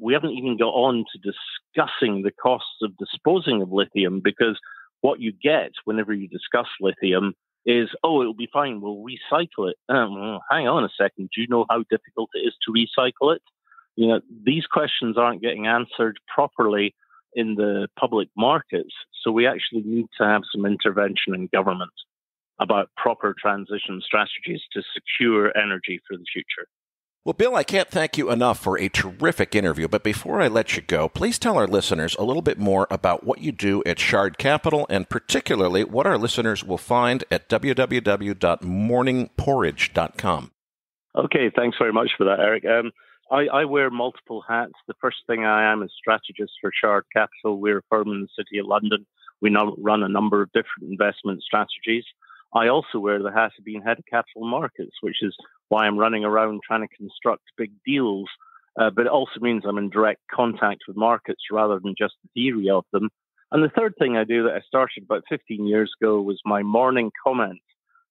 We haven't even got on to discussing the costs of disposing of lithium, because what you get whenever you discuss lithium is, oh, it'll be fine, we'll recycle it. Hang on a second, do you know how difficult it is to recycle it? These questions aren't getting answered properly in the public markets, so we actually need to have some intervention in government about proper transition strategies to secure energy for the future. Well, Bill, I can't thank you enough for a terrific interview, but before I let you go, please tell our listeners a little bit more about what you do at Shard Capital, and particularly what our listeners will find at www.morningporridge.com. Okay, thanks very much for that, Eric. I wear multiple hats. The first thing I am is strategist for Shard Capital. We're a firm in the City of London. We now run a number of different investment strategies. I also wear the hat of being head of capital markets, which is why I'm running around trying to construct big deals. But it also means I'm in direct contact with markets rather than just the theory of them. And the third thing I do that I started about 15 years ago was my morning comment.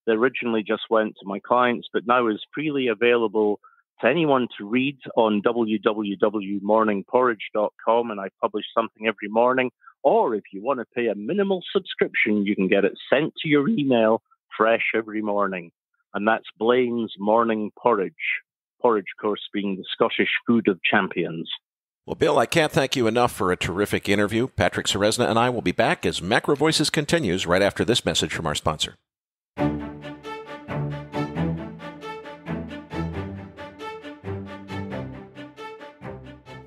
That originally just went to my clients, but now is freely available to anyone to read on www.morningporridge.com. And I publish something every morning. Or if you want to pay a minimal subscription, you can get it sent to your email fresh every morning. And that's Blain's Morning Porridge. Porridge, of course, being the Scottish food of champions. Well, Bill, I can't thank you enough for a terrific interview. Patrick Ceresna and I will be back as MacroVoices continues right after this message from our sponsor.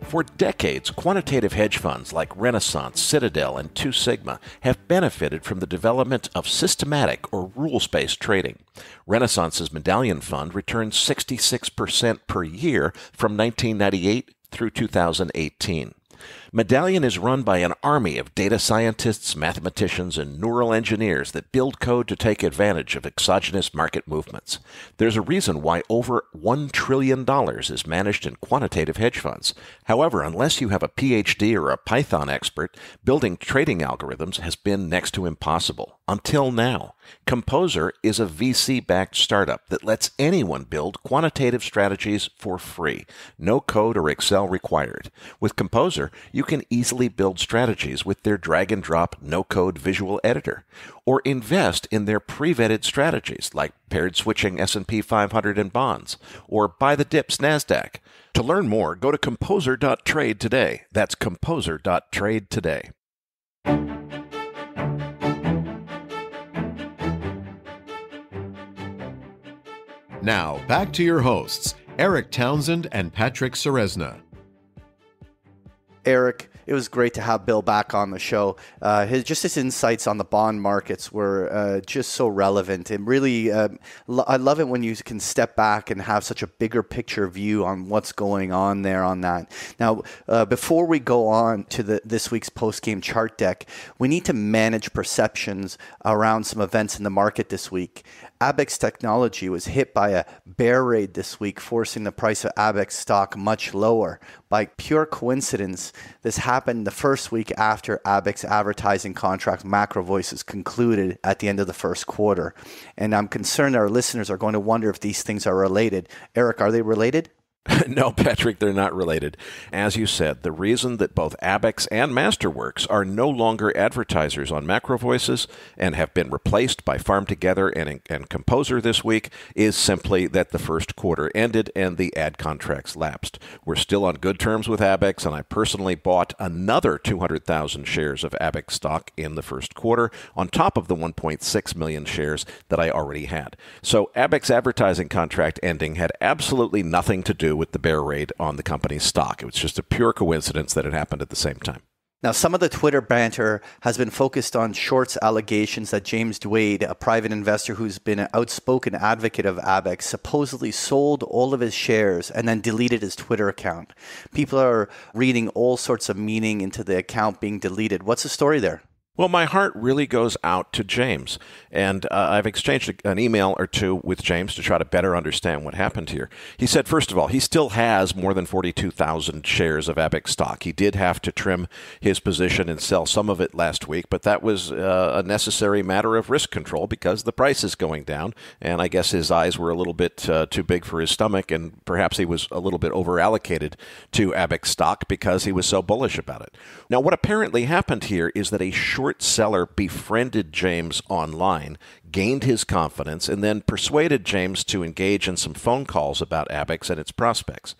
For decades, quantitative hedge funds like Renaissance, Citadel, and Two Sigma have benefited from the development of systematic or rules-based trading. Renaissance's Medallion Fund returned 66% per year from 1998 through 2018. Medallion is run by an army of data scientists, mathematicians, and neural engineers that build code to take advantage of exogenous market movements. There's a reason why over $1 trillion is managed in quantitative hedge funds. However, unless you have a PhD or a Python expert, building trading algorithms has been next to impossible. Until now. Composer is a VC-backed startup that lets anyone build quantitative strategies for free. No code or Excel required. With Composer, you can easily build strategies with their drag-and-drop no-code visual editor, or invest in their pre-vetted strategies like paired switching S&P 500 and bonds, or buy the dips NASDAQ. To learn more, go to composer.trade today. That's composer.trade today. Now, back to your hosts, Eric Townsend and Patrick Ceresna. Eric, it was great to have Bill back on the show. His insights on the bond markets were just so relevant. And really, I love it when you can step back and have such a bigger picture view on what's going on there on that. Now, before we go on to this week's post-game chart deck, we need to manage perceptions around some events in the market this week. Abex Technology was hit by a bear raid this week, forcing the price of Abex stock much lower. By pure coincidence, this happened the first week after Abex advertising contract MacroVoices concluded at the end of the first quarter. And I'm concerned our listeners are going to wonder if these things are related. Eric, are they related? No, Patrick, they're not related. As you said, the reason that both Abex and Masterworks are no longer advertisers on MacroVoices and have been replaced by Farm Together and Composer this week is simply that the first quarter ended and the ad contracts lapsed. We're still on good terms with Abex, and I personally bought another 200,000 shares of Abex stock in the first quarter on top of the 1.6 million shares that I already had. So Abex advertising contract ending had absolutely nothing to do with the bear raid on the company's stock. It was just a pure coincidence that it happened at the same time. Now, some of the Twitter banter has been focused on Short's allegations that James Dwade, a private investor who's been an outspoken advocate of Abex, supposedly sold all of his shares and then deleted his Twitter account. People are reading all sorts of meaning into the account being deleted. What's the story there? Well, my heart really goes out to James, and I've exchanged an email or two with James to try to better understand what happened here. He said, first of all, he still has more than 42,000 shares of Abex stock. He did have to trim his position and sell some of it last week, but that was a necessary matter of risk control because the price is going down, and I guess his eyes were a little bit too big for his stomach, and perhaps he was a little bit over-allocated to Abex stock because he was so bullish about it. Now, what apparently happened here is that a short seller befriended James online, gained his confidence, and then persuaded James to engage in some phone calls about Abex and its prospects.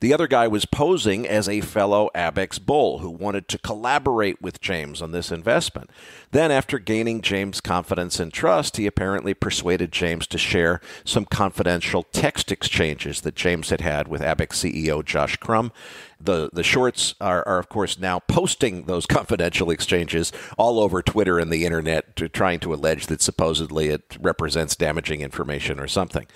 The other guy was posing as a fellow Abex bull who wanted to collaborate with James on this investment. Then, after gaining James' confidence and trust, he apparently persuaded James to share some confidential text exchanges that James had had with Abex CEO Josh Crum. The shorts are, of course, now posting those confidential exchanges all over Twitter and the internet, trying to allege that supposedly it represents damaging information or something.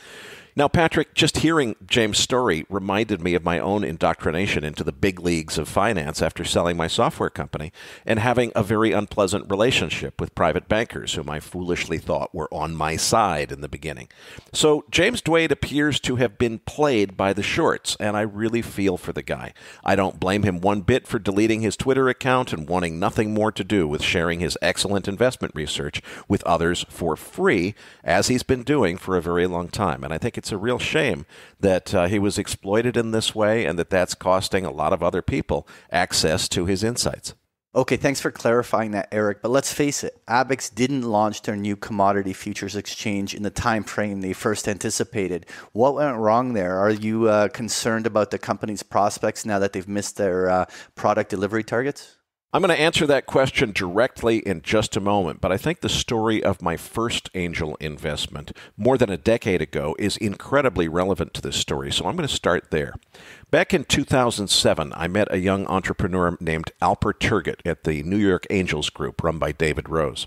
Now, Patrick, just hearing James' story reminded me of my own indoctrination into the big leagues of finance after selling my software company and having a very unpleasant relationship with private bankers whom I foolishly thought were on my side in the beginning. So James Dwade appears to have been played by the shorts, and I really feel for the guy. I don't blame him one bit for deleting his Twitter account and wanting nothing more to do with sharing his excellent investment research with others for free, as he's been doing for a very long time. And I think it's a real shame that he was exploited in this way and that that's costing a lot of other people access to his insights. Okay, thanks for clarifying that, Eric. But let's face it, Abex didn't launch their new commodity futures exchange in the time frame they first anticipated. What went wrong there? Are you concerned about the company's prospects now that they've missed their product delivery targets? I'm going to answer that question directly in just a moment, but I think the story of my first angel investment more than a decade ago is incredibly relevant to this story, so I'm going to start there. Back in 2007, I met a young entrepreneur named Alper Turgut at the New York Angels Group run by David Rose.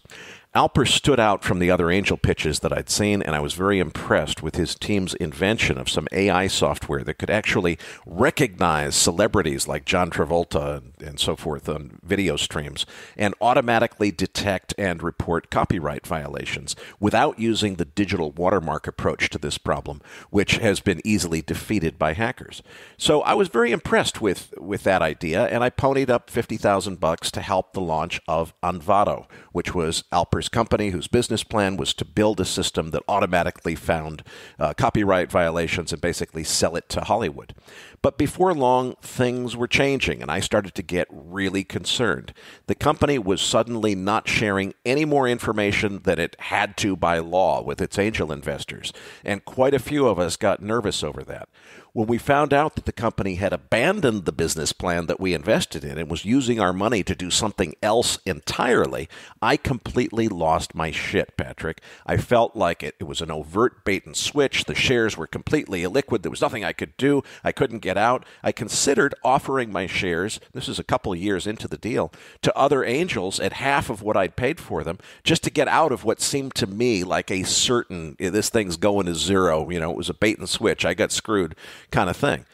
Alper stood out from the other angel pitches that I'd seen, and I was very impressed with his team's invention of some AI software that could actually recognize celebrities like John Travolta and so forth on video streams and automatically detect and report copyright violations without using the digital watermark approach to this problem, which has been easily defeated by hackers. So I was very impressed with that idea, and I ponied up $50,000 to help the launch of Envato, which was Alper's company whose business plan was to build a system that automatically found copyright violations and basically sell it to Hollywood. But before long, things were changing, and I started to get really concerned. The company was suddenly not sharing any more information than it had to by law with its angel investors, and quite a few of us got nervous over that. When we found out that the company had abandoned the business plan that we invested in and was using our money to do something else entirely, I completely lost my shit, Patrick. I felt like it was an overt bait and switch. The shares were completely illiquid. There was nothing I could do. I couldn't get out. I considered offering my shares, this is a couple of years into the deal, to other angels at half of what I'd paid for them, just to get out of what seemed to me like a certain, this thing's going to zero. You know, it was a bait and switch. I got screwed kind of thing.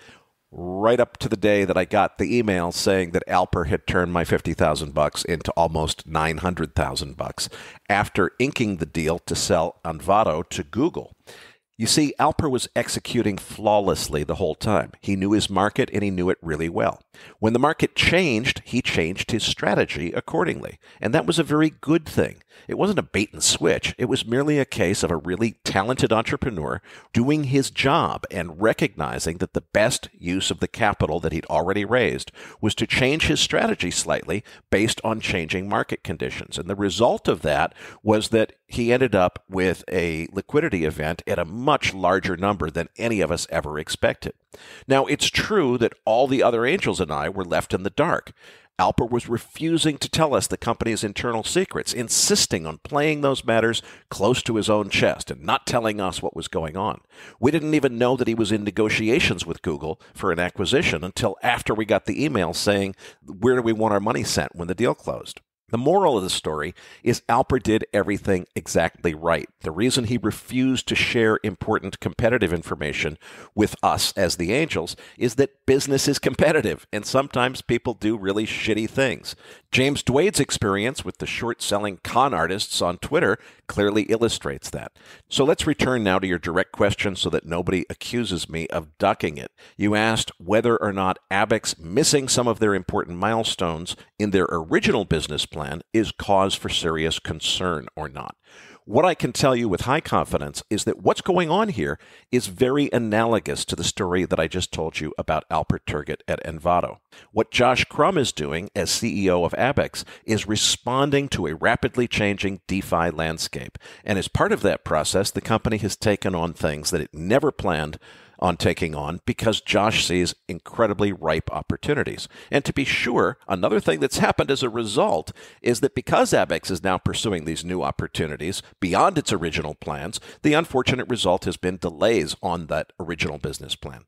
Right up to the day that I got the email saying that Alper had turned my $50,000 into almost $900,000 after inking the deal to sell Envato to Google. You see, Alper was executing flawlessly the whole time. He knew his market, and he knew it really well. When the market changed, he changed his strategy accordingly. And that was a very good thing. It wasn't a bait and switch. It was merely a case of a really talented entrepreneur doing his job and recognizing that the best use of the capital that he'd already raised was to change his strategy slightly based on changing market conditions. And the result of that was that he ended up with a liquidity event at a much larger number than any of us ever expected. Now, it's true that all the other angels and I were left in the dark. Alper was refusing to tell us the company's internal secrets, insisting on playing those matters close to his own chest and not telling us what was going on. We didn't even know that he was in negotiations with Google for an acquisition until after we got the email saying, where do we want our money sent when the deal closed? The moral of the story is Alper did everything exactly right. The reason he refused to share important competitive information with us as the angels is that business is competitive, and sometimes people do really shitty things. James Dwade's experience with the short-selling con artists on Twitter clearly illustrates that. So let's return now to your direct question so that nobody accuses me of ducking it. You asked whether or not Abex missing some of their important milestones in their original business plan is cause for serious concern or not. What I can tell you with high confidence is that what's going on here is very analogous to the story that I just told you about Alper Turgut at Envato. What Josh Crum is doing as CEO of Abex is responding to a rapidly changing DeFi landscape. And as part of that process, the company has taken on things that it never planned on taking on because Josh sees incredibly ripe opportunities. And to be sure, another thing that's happened as a result is that because Abex is now pursuing these new opportunities beyond its original plans, the unfortunate result has been delays on that original business plan.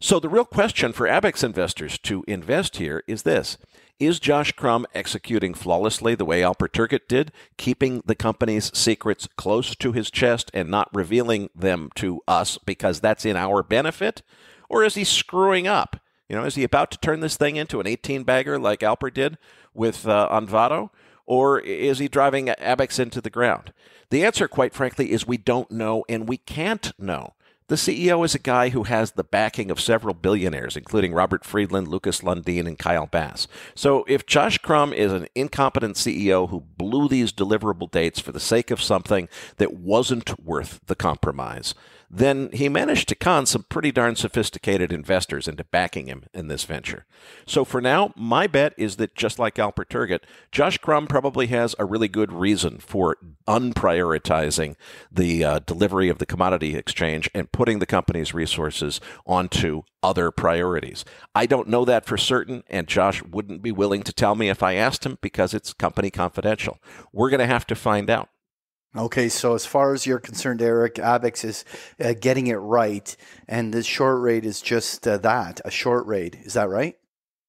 So the real question for Abex investors to invest here is this. Is Josh Crum executing flawlessly the way Alper Turgut did, keeping the company's secrets close to his chest and not revealing them to us because that's in our benefit? Or is he screwing up? Is he about to turn this thing into an 18-bagger like Alper did with Envato? Or is he driving Abex into the ground? The answer, quite frankly, is we don't know and we can't know. The CEO is a guy who has the backing of several billionaires, including Robert Friedland, Lucas Lundin, and Kyle Bass. So if Josh Crum is an incompetent CEO who blew these deliverable dates for the sake of something that wasn't worth the compromise, then he managed to con some pretty darn sophisticated investors into backing him in this venture. So for now, my bet is that just like Alper Turgut, Josh Crum probably has a really good reason for unprioritizing the delivery of the commodity exchange and putting the company's resources onto other priorities. I don't know that for certain, and Josh wouldn't be willing to tell me if I asked him because it's company confidential. We're going to have to find out. Okay, so as far as you're concerned, Eric, Abex is getting it right, and the short rate is just that, a short rate. Is that right?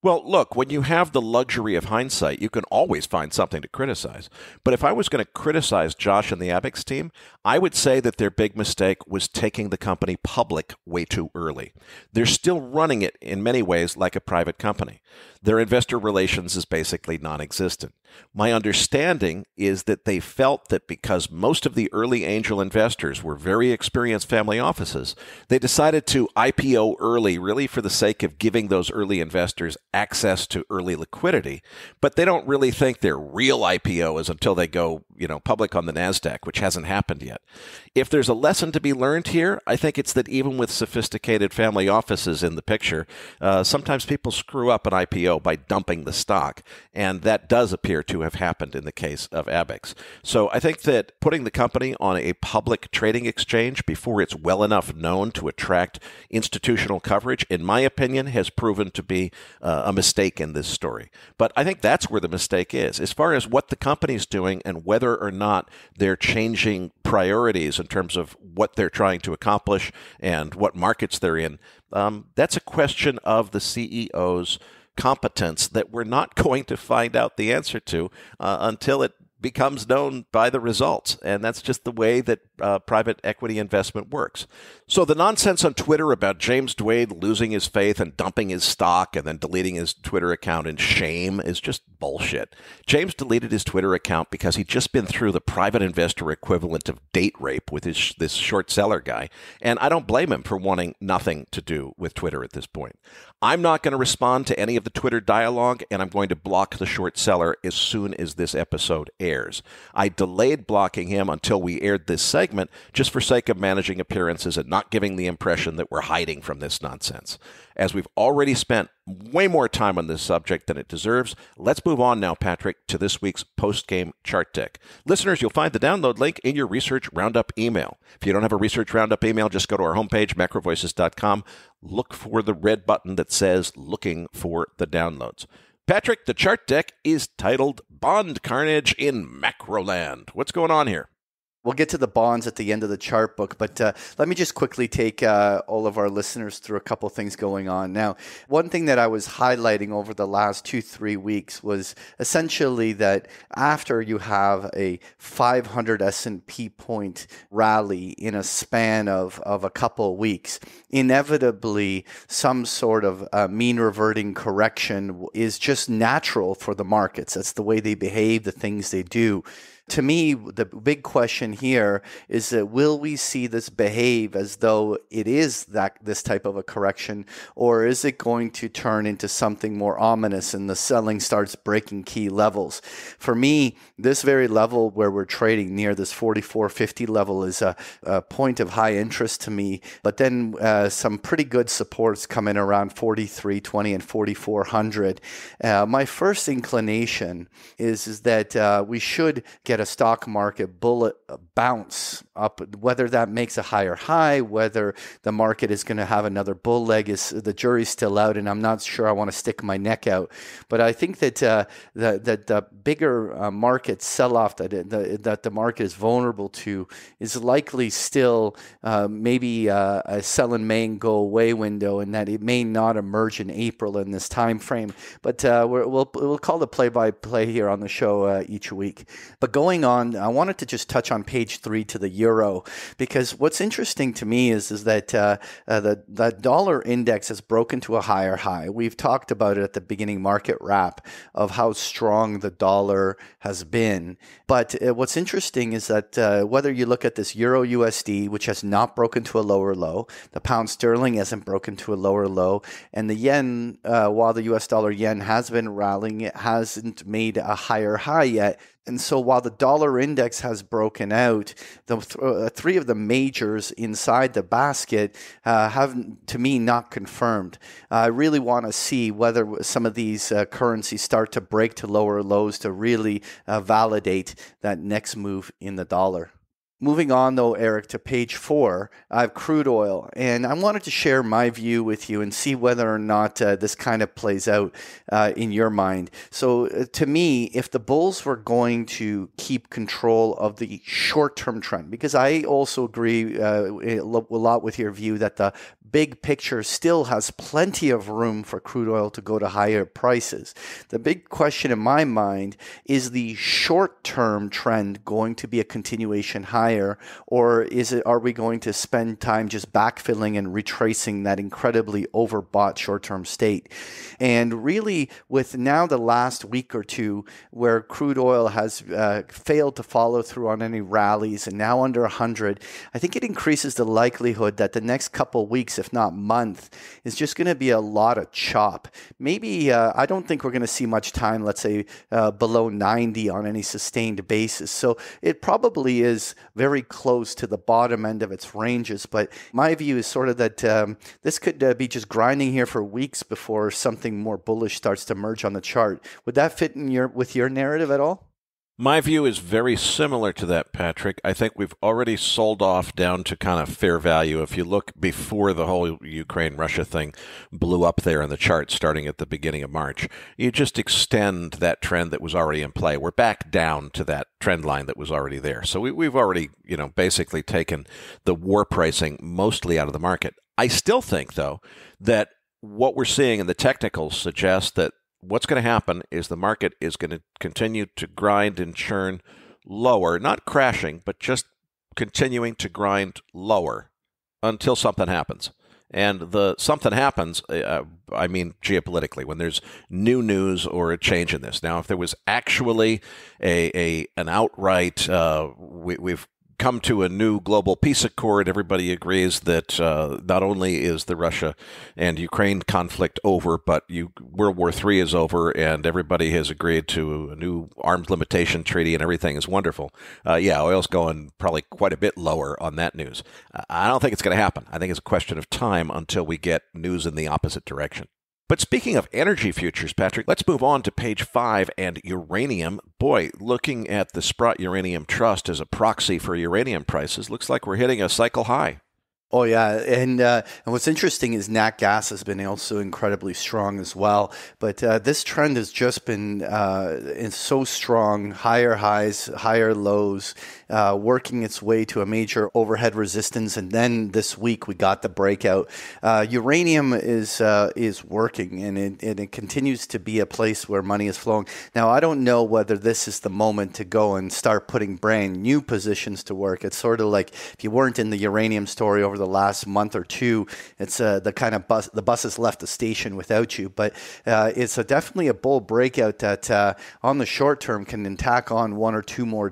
Well, look, when you have the luxury of hindsight, you can always find something to criticize. But if I was going to criticize Josh and the Abex team, I would say that their big mistake was taking the company public way too early. They're still running it in many ways like a private company. Their investor relations is basically non-existent. My understanding is that they felt that because most of the early angel investors were very experienced family offices, they decided to IPO early, really for the sake of giving those early investors access to early liquidity. But they don't really think their real IPO is until they go, public on the NASDAQ, which hasn't happened yet. If there's a lesson to be learned here, I think it's that even with sophisticated family offices in the picture, sometimes people screw up an IPO by dumping the stock, and that does appear to have happened in the case of Abex. So I think that putting the company on a public trading exchange before it's well enough known to attract institutional coverage, in my opinion, has proven to be a mistake in this story. But I think that's where the mistake is. As far as what the company's doing and whether or not they're changing priorities in terms of what they're trying to accomplish and what markets they're in, that's a question of the CEO's competence that we're not going to find out the answer to until it becomes known by the results. And that's just the way that private equity investment works. So the nonsense on Twitter about James Dwade losing his faith and dumping his stock and then deleting his Twitter account in shame is just bullshit. James deleted his Twitter account because he'd just been through the private investor equivalent of date rape with this short seller guy. And I don't blame him for wanting nothing to do with Twitter at this point. I'm not going to respond to any of the Twitter dialogue, and I'm going to block the short seller as soon as this episode airs. I delayed blocking him until we aired this segment just for sake of managing appearances and not giving the impression that we're hiding from this nonsense. As we've already spent way more time on this subject than it deserves, let's move on now, Patrick, to this week's post-game chart deck. Listeners, you'll find the download link in your Research Roundup email. If you don't have a Research Roundup email, just go to our homepage, macrovoices.com. Look for the red button that says Looking for the Downloads. Patrick, the chart deck is titled Bond Carnage in Macroland. What's going on here? We'll get to the bonds at the end of the chart book, but let me just quickly take all of our listeners through a couple things going on. Now, one thing that I was highlighting over the last 2-3 weeks was essentially that after you have a 500 S&P point rally in a span of a couple of weeks, inevitably some sort of mean reverting correction is just natural for the markets. That's the way they behave, the things they do. To me, the big question here is that will we see this behave as though it is this type of a correction, or is it going to turn into something more ominous and the selling starts breaking key levels? For me, this very level where we're trading near this 44.50 level is a point of high interest to me, but then some pretty good supports come in around 43.20 and 4400. My first inclination is that we should get a stock market bullet bounce up. Whether that makes a higher high, whether the market is going to have another bull leg, is the jury's still out, and I'm not sure I want to stick my neck out. But I think that the bigger market sell-off that the market is vulnerable to is likely still maybe a sell in May and go away window, and that it may not emerge in April in this time frame. But we'll call the play-by-play here on the show each week. But going on, I wanted to just touch on page 3 to the euro, because what's interesting to me is that the dollar index has broken to a higher high. We've talked about it at the beginning market wrap of how strong the dollar has been. But what's interesting is that whether you look at this euro USD, which has not broken to a lower low, the pound sterling hasn't broken to a lower low, and the yen, while the US dollar yen has been rallying, it hasn't made a higher high yet. And so while the dollar index has broken out, the three of the majors inside the basket have, to me, not confirmed. I really want to see whether some of these currencies start to break to lower lows to really validate that next move in the dollar. Moving on, though, Eric, to page 4, I have crude oil, and I wanted to share my view with you and see whether or not this kind of plays out in your mind. So to me, if the bulls were going to keep control of the short-term trend, because I also agree a lot with your view that the big picture still has plenty of room for crude oil to go to higher prices. The big question in my mind is the short-term trend going to be a continuation higher, or are we going to spend time just backfilling and retracing that incredibly overbought short-term state? And really, with now the last week or two where crude oil has failed to follow through on any rallies and now under 100, I think it increases the likelihood that the next couple weeks, if not month, is just going to be a lot of chop. Maybe I don't think we're going to see much time, let's say, below 90 on any sustained basis. So it probably is very close to the bottom end of its ranges. But my view is sort of that this could be just grinding here for weeks before something more bullish starts to emerge on the chart. Would that fit in with your narrative at all? My view is very similar to that, Patrick. I think we've already sold off down to kind of fair value. If you look before the whole Ukraine-Russia thing blew up there in the chart starting at the beginning of March, you just extend that trend that was already in play. We're back down to that trend line that was already there. So we've already, basically taken the war pricing mostly out of the market. I still think, though, that what we're seeing in the technicals suggests that what's going to happen is the market is going to continue to grind and churn lower, not crashing, but just continuing to grind lower until something happens. And the something happens, I mean geopolitically, when there's new news or a change in this. Now, if there was actually an outright, we've come to a new global peace accord. Everybody agrees that not only is the Russia and Ukraine conflict over, but World War III is over, and everybody has agreed to a new arms limitation treaty, and everything is wonderful. Oil's going probably quite a bit lower on that news. I don't think it's going to happen. I think it's a question of time until we get news in the opposite direction. But speaking of energy futures, Patrick, let's move on to page 5 and uranium. Boy, looking at the Sprott Uranium Trust as a proxy for uranium prices, looks like we're hitting a cycle high. Oh, yeah. And what's interesting is nat gas has been also incredibly strong as well. But this trend has just been so strong, higher highs, higher lows, working its way to a major overhead resistance. And then this week we got the breakout. Uranium is working, and it continues to be a place where money is flowing. Now, I don't know whether this is the moment to go and start putting brand new positions to work. It's sort of like if you weren't in the uranium story over the last month or two, it's the kind of the bus has left the station without you. But it's definitely a bull breakout that on the short term can tack on $1 or $2 more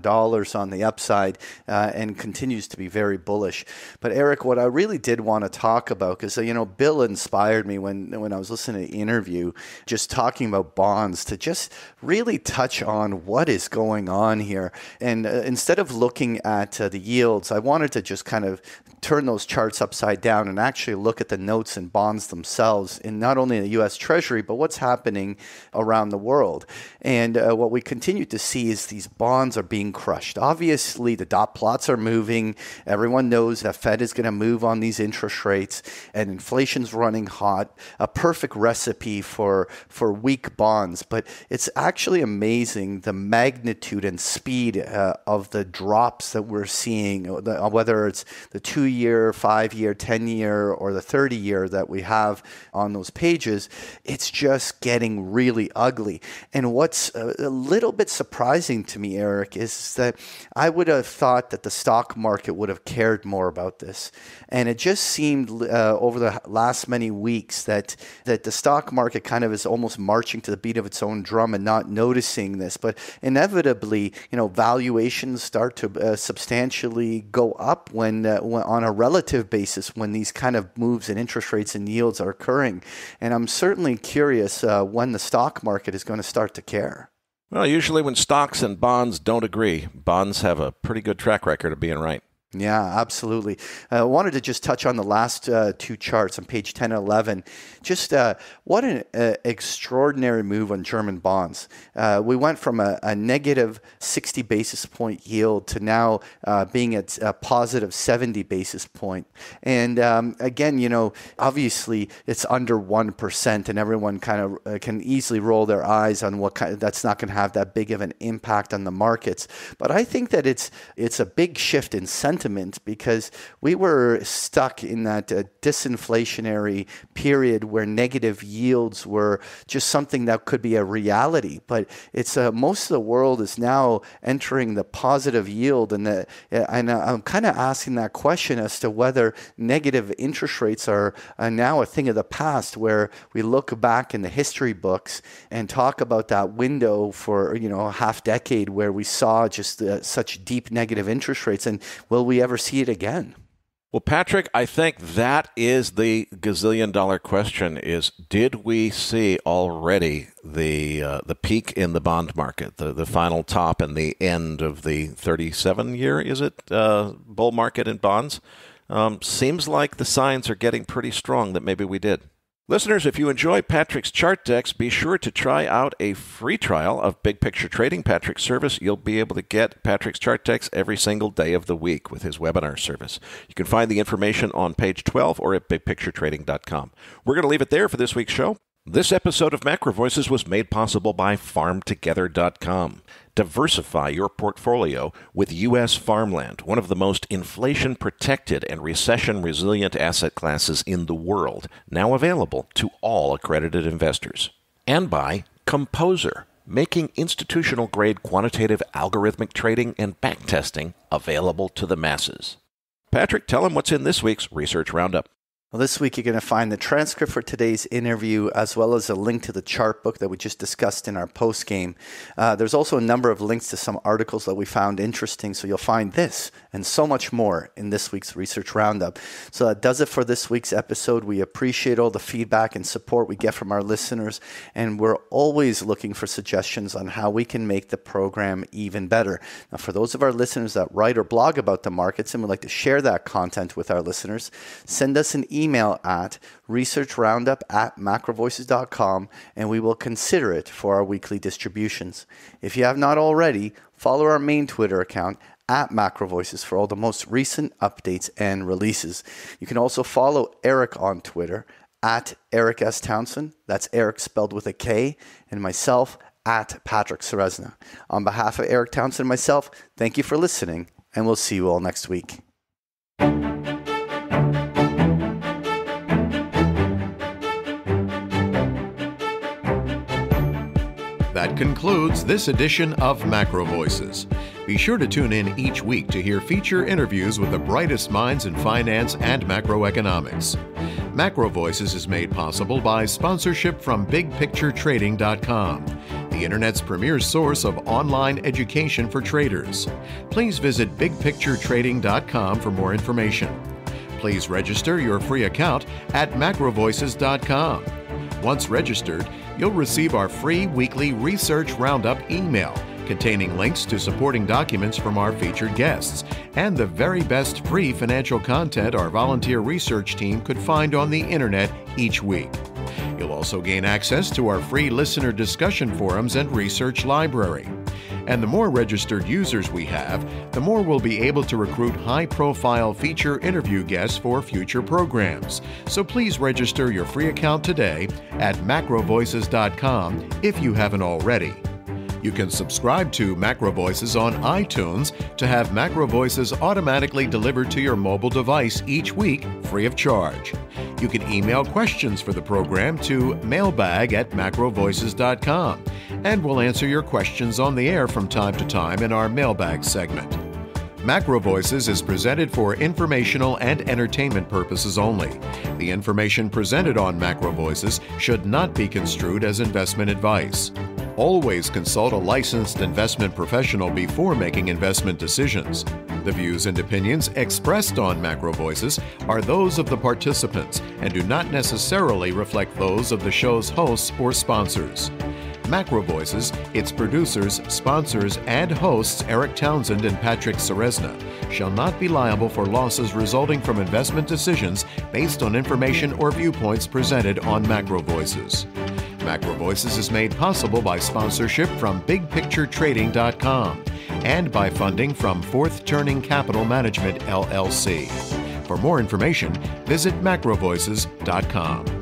on the upside and continues to be very bullish. But Eric, what I really did want to talk about, because Bill inspired me when I was listening to the interview, just talking about bonds, to just really touch on what is going on here. And instead of looking at the yields, I wanted to just kind of turn those charts upside down and actually look at the notes and bonds themselves in not only the U.S. Treasury, but what's happening around the world. And what we continue to see is these bonds are being crushed. Obviously, the dot plots are moving. Everyone knows that Fed is going to move on these interest rates, and inflation's running hot. A perfect recipe for weak bonds. But it's actually amazing the magnitude and speed of the drops that we're seeing, whether it's the 2-year, 5-year, 10-year, or the 30-year that we have on those pages. It's just getting really ugly. And what's a little bit surprising to me, Eric, is that I would have thought that the stock market would have cared more about this. And it just seemed over the last many weeks that the stock market kind of is almost marching to the beat of its own drum and not noticing this. But inevitably, valuations start to substantially go up when on a relative basis when these kind of moves in interest rates and yields are occurring. And I'm certainly curious when the stock market is going to start to care. Well, usually when stocks and bonds don't agree, bonds have a pretty good track record of being right. Yeah, absolutely. I wanted to just touch on the last two charts on page 10 and 11. Just what an extraordinary move on German bonds. We went from a negative 60 basis point yield to now being at a positive 70 basis point. And again, obviously it's under 1%, and everyone kind of can easily roll their eyes on that's not going to have that big of an impact on the markets. But I think that it's a big shift in sentiment, because we were stuck in that disinflationary period where negative yields were just something that could be a reality. But it's most of the world is now entering the positive yield, and I'm kind of asking that question as to whether negative interest rates are now a thing of the past, where we look back in the history books and talk about that window for a half decade where we saw just such deep negative interest rates, and will we ever see it again? Well, Patrick, I think that is the gazillion-dollar question: is did we see already the peak in the bond market, the final top and the end of the 37-year, is it, bull market in bonds? Seems like the signs are getting pretty strong that maybe we did. Listeners, if you enjoy Patrick's chart decks, be sure to try out a free trial of Big Picture Trading, Patrick's service. You'll be able to get Patrick's chart decks every single day of the week with his webinar service. You can find the information on page 12 or at bigpicturetrading.com. We're going to leave it there for this week's show. This episode of MacroVoices was made possible by farmtogether.com. Diversify your portfolio with U.S. farmland, one of the most inflation-protected and recession-resilient asset classes in the world, now available to all accredited investors. And by Composer, making institutional-grade quantitative algorithmic trading and backtesting available to the masses. Patrick, tell them what's in this week's Research Roundup. Well, this week you're going to find the transcript for today's interview, as well as a link to the chart book that we just discussed in our post game. There's also a number of links to some articles that we found interesting, so you'll find this and so much more in this week's Research Roundup. So that does it for this week's episode. We appreciate all the feedback and support we get from our listeners, and we're always looking for suggestions on how we can make the program even better. Now, for those of our listeners that write or blog about the markets and would like to share that content with our listeners, send us an email at researchroundup@macrovoices.com, and we will consider it for our weekly distributions. If you have not already, follow our main Twitter account at MacroVoices for all the most recent updates and releases. You can also follow Eric on Twitter at Eric S. Townsend. That's Eric spelled with a K, and myself at Patrick Ceresna. On behalf of Eric Townsend and myself, thank you for listening, and we'll see you all next week. That concludes this edition of MacroVoices. Be sure to tune in each week to hear feature interviews with the brightest minds in finance and macroeconomics. MacroVoices is made possible by sponsorship from BigPictureTrading.com, the Internet's premier source of online education for traders. Please visit BigPictureTrading.com for more information. Please register your free account at MacroVoices.com. Once registered, you'll receive our free weekly Research Roundup email containing links to supporting documents from our featured guests and the very best free financial content our volunteer research team could find on the internet each week. You'll also gain access to our free listener discussion forums and research library. And the more registered users we have, the more we'll be able to recruit high-profile feature interview guests for future programs. So please register your free account today at MacroVoices.com if you haven't already. You can subscribe to MacroVoices on iTunes to have MacroVoices automatically delivered to your mobile device each week free of charge. You can email questions for the program to mailbag@macrovoices.com, and we'll answer your questions on the air from time to time in our mailbag segment. MacroVoices is presented for informational and entertainment purposes only. The information presented on MacroVoices should not be construed as investment advice. Always consult a licensed investment professional before making investment decisions. The views and opinions expressed on MacroVoices are those of the participants and do not necessarily reflect those of the show's hosts or sponsors. MacroVoices, its producers, sponsors, and hosts Eric Townsend and Patrick Ceresna shall not be liable for losses resulting from investment decisions based on information or viewpoints presented on MacroVoices. MacroVoices is made possible by sponsorship from BigPictureTrading.com and by funding from Fourth Turning Capital Management, LLC. For more information, visit MacroVoices.com.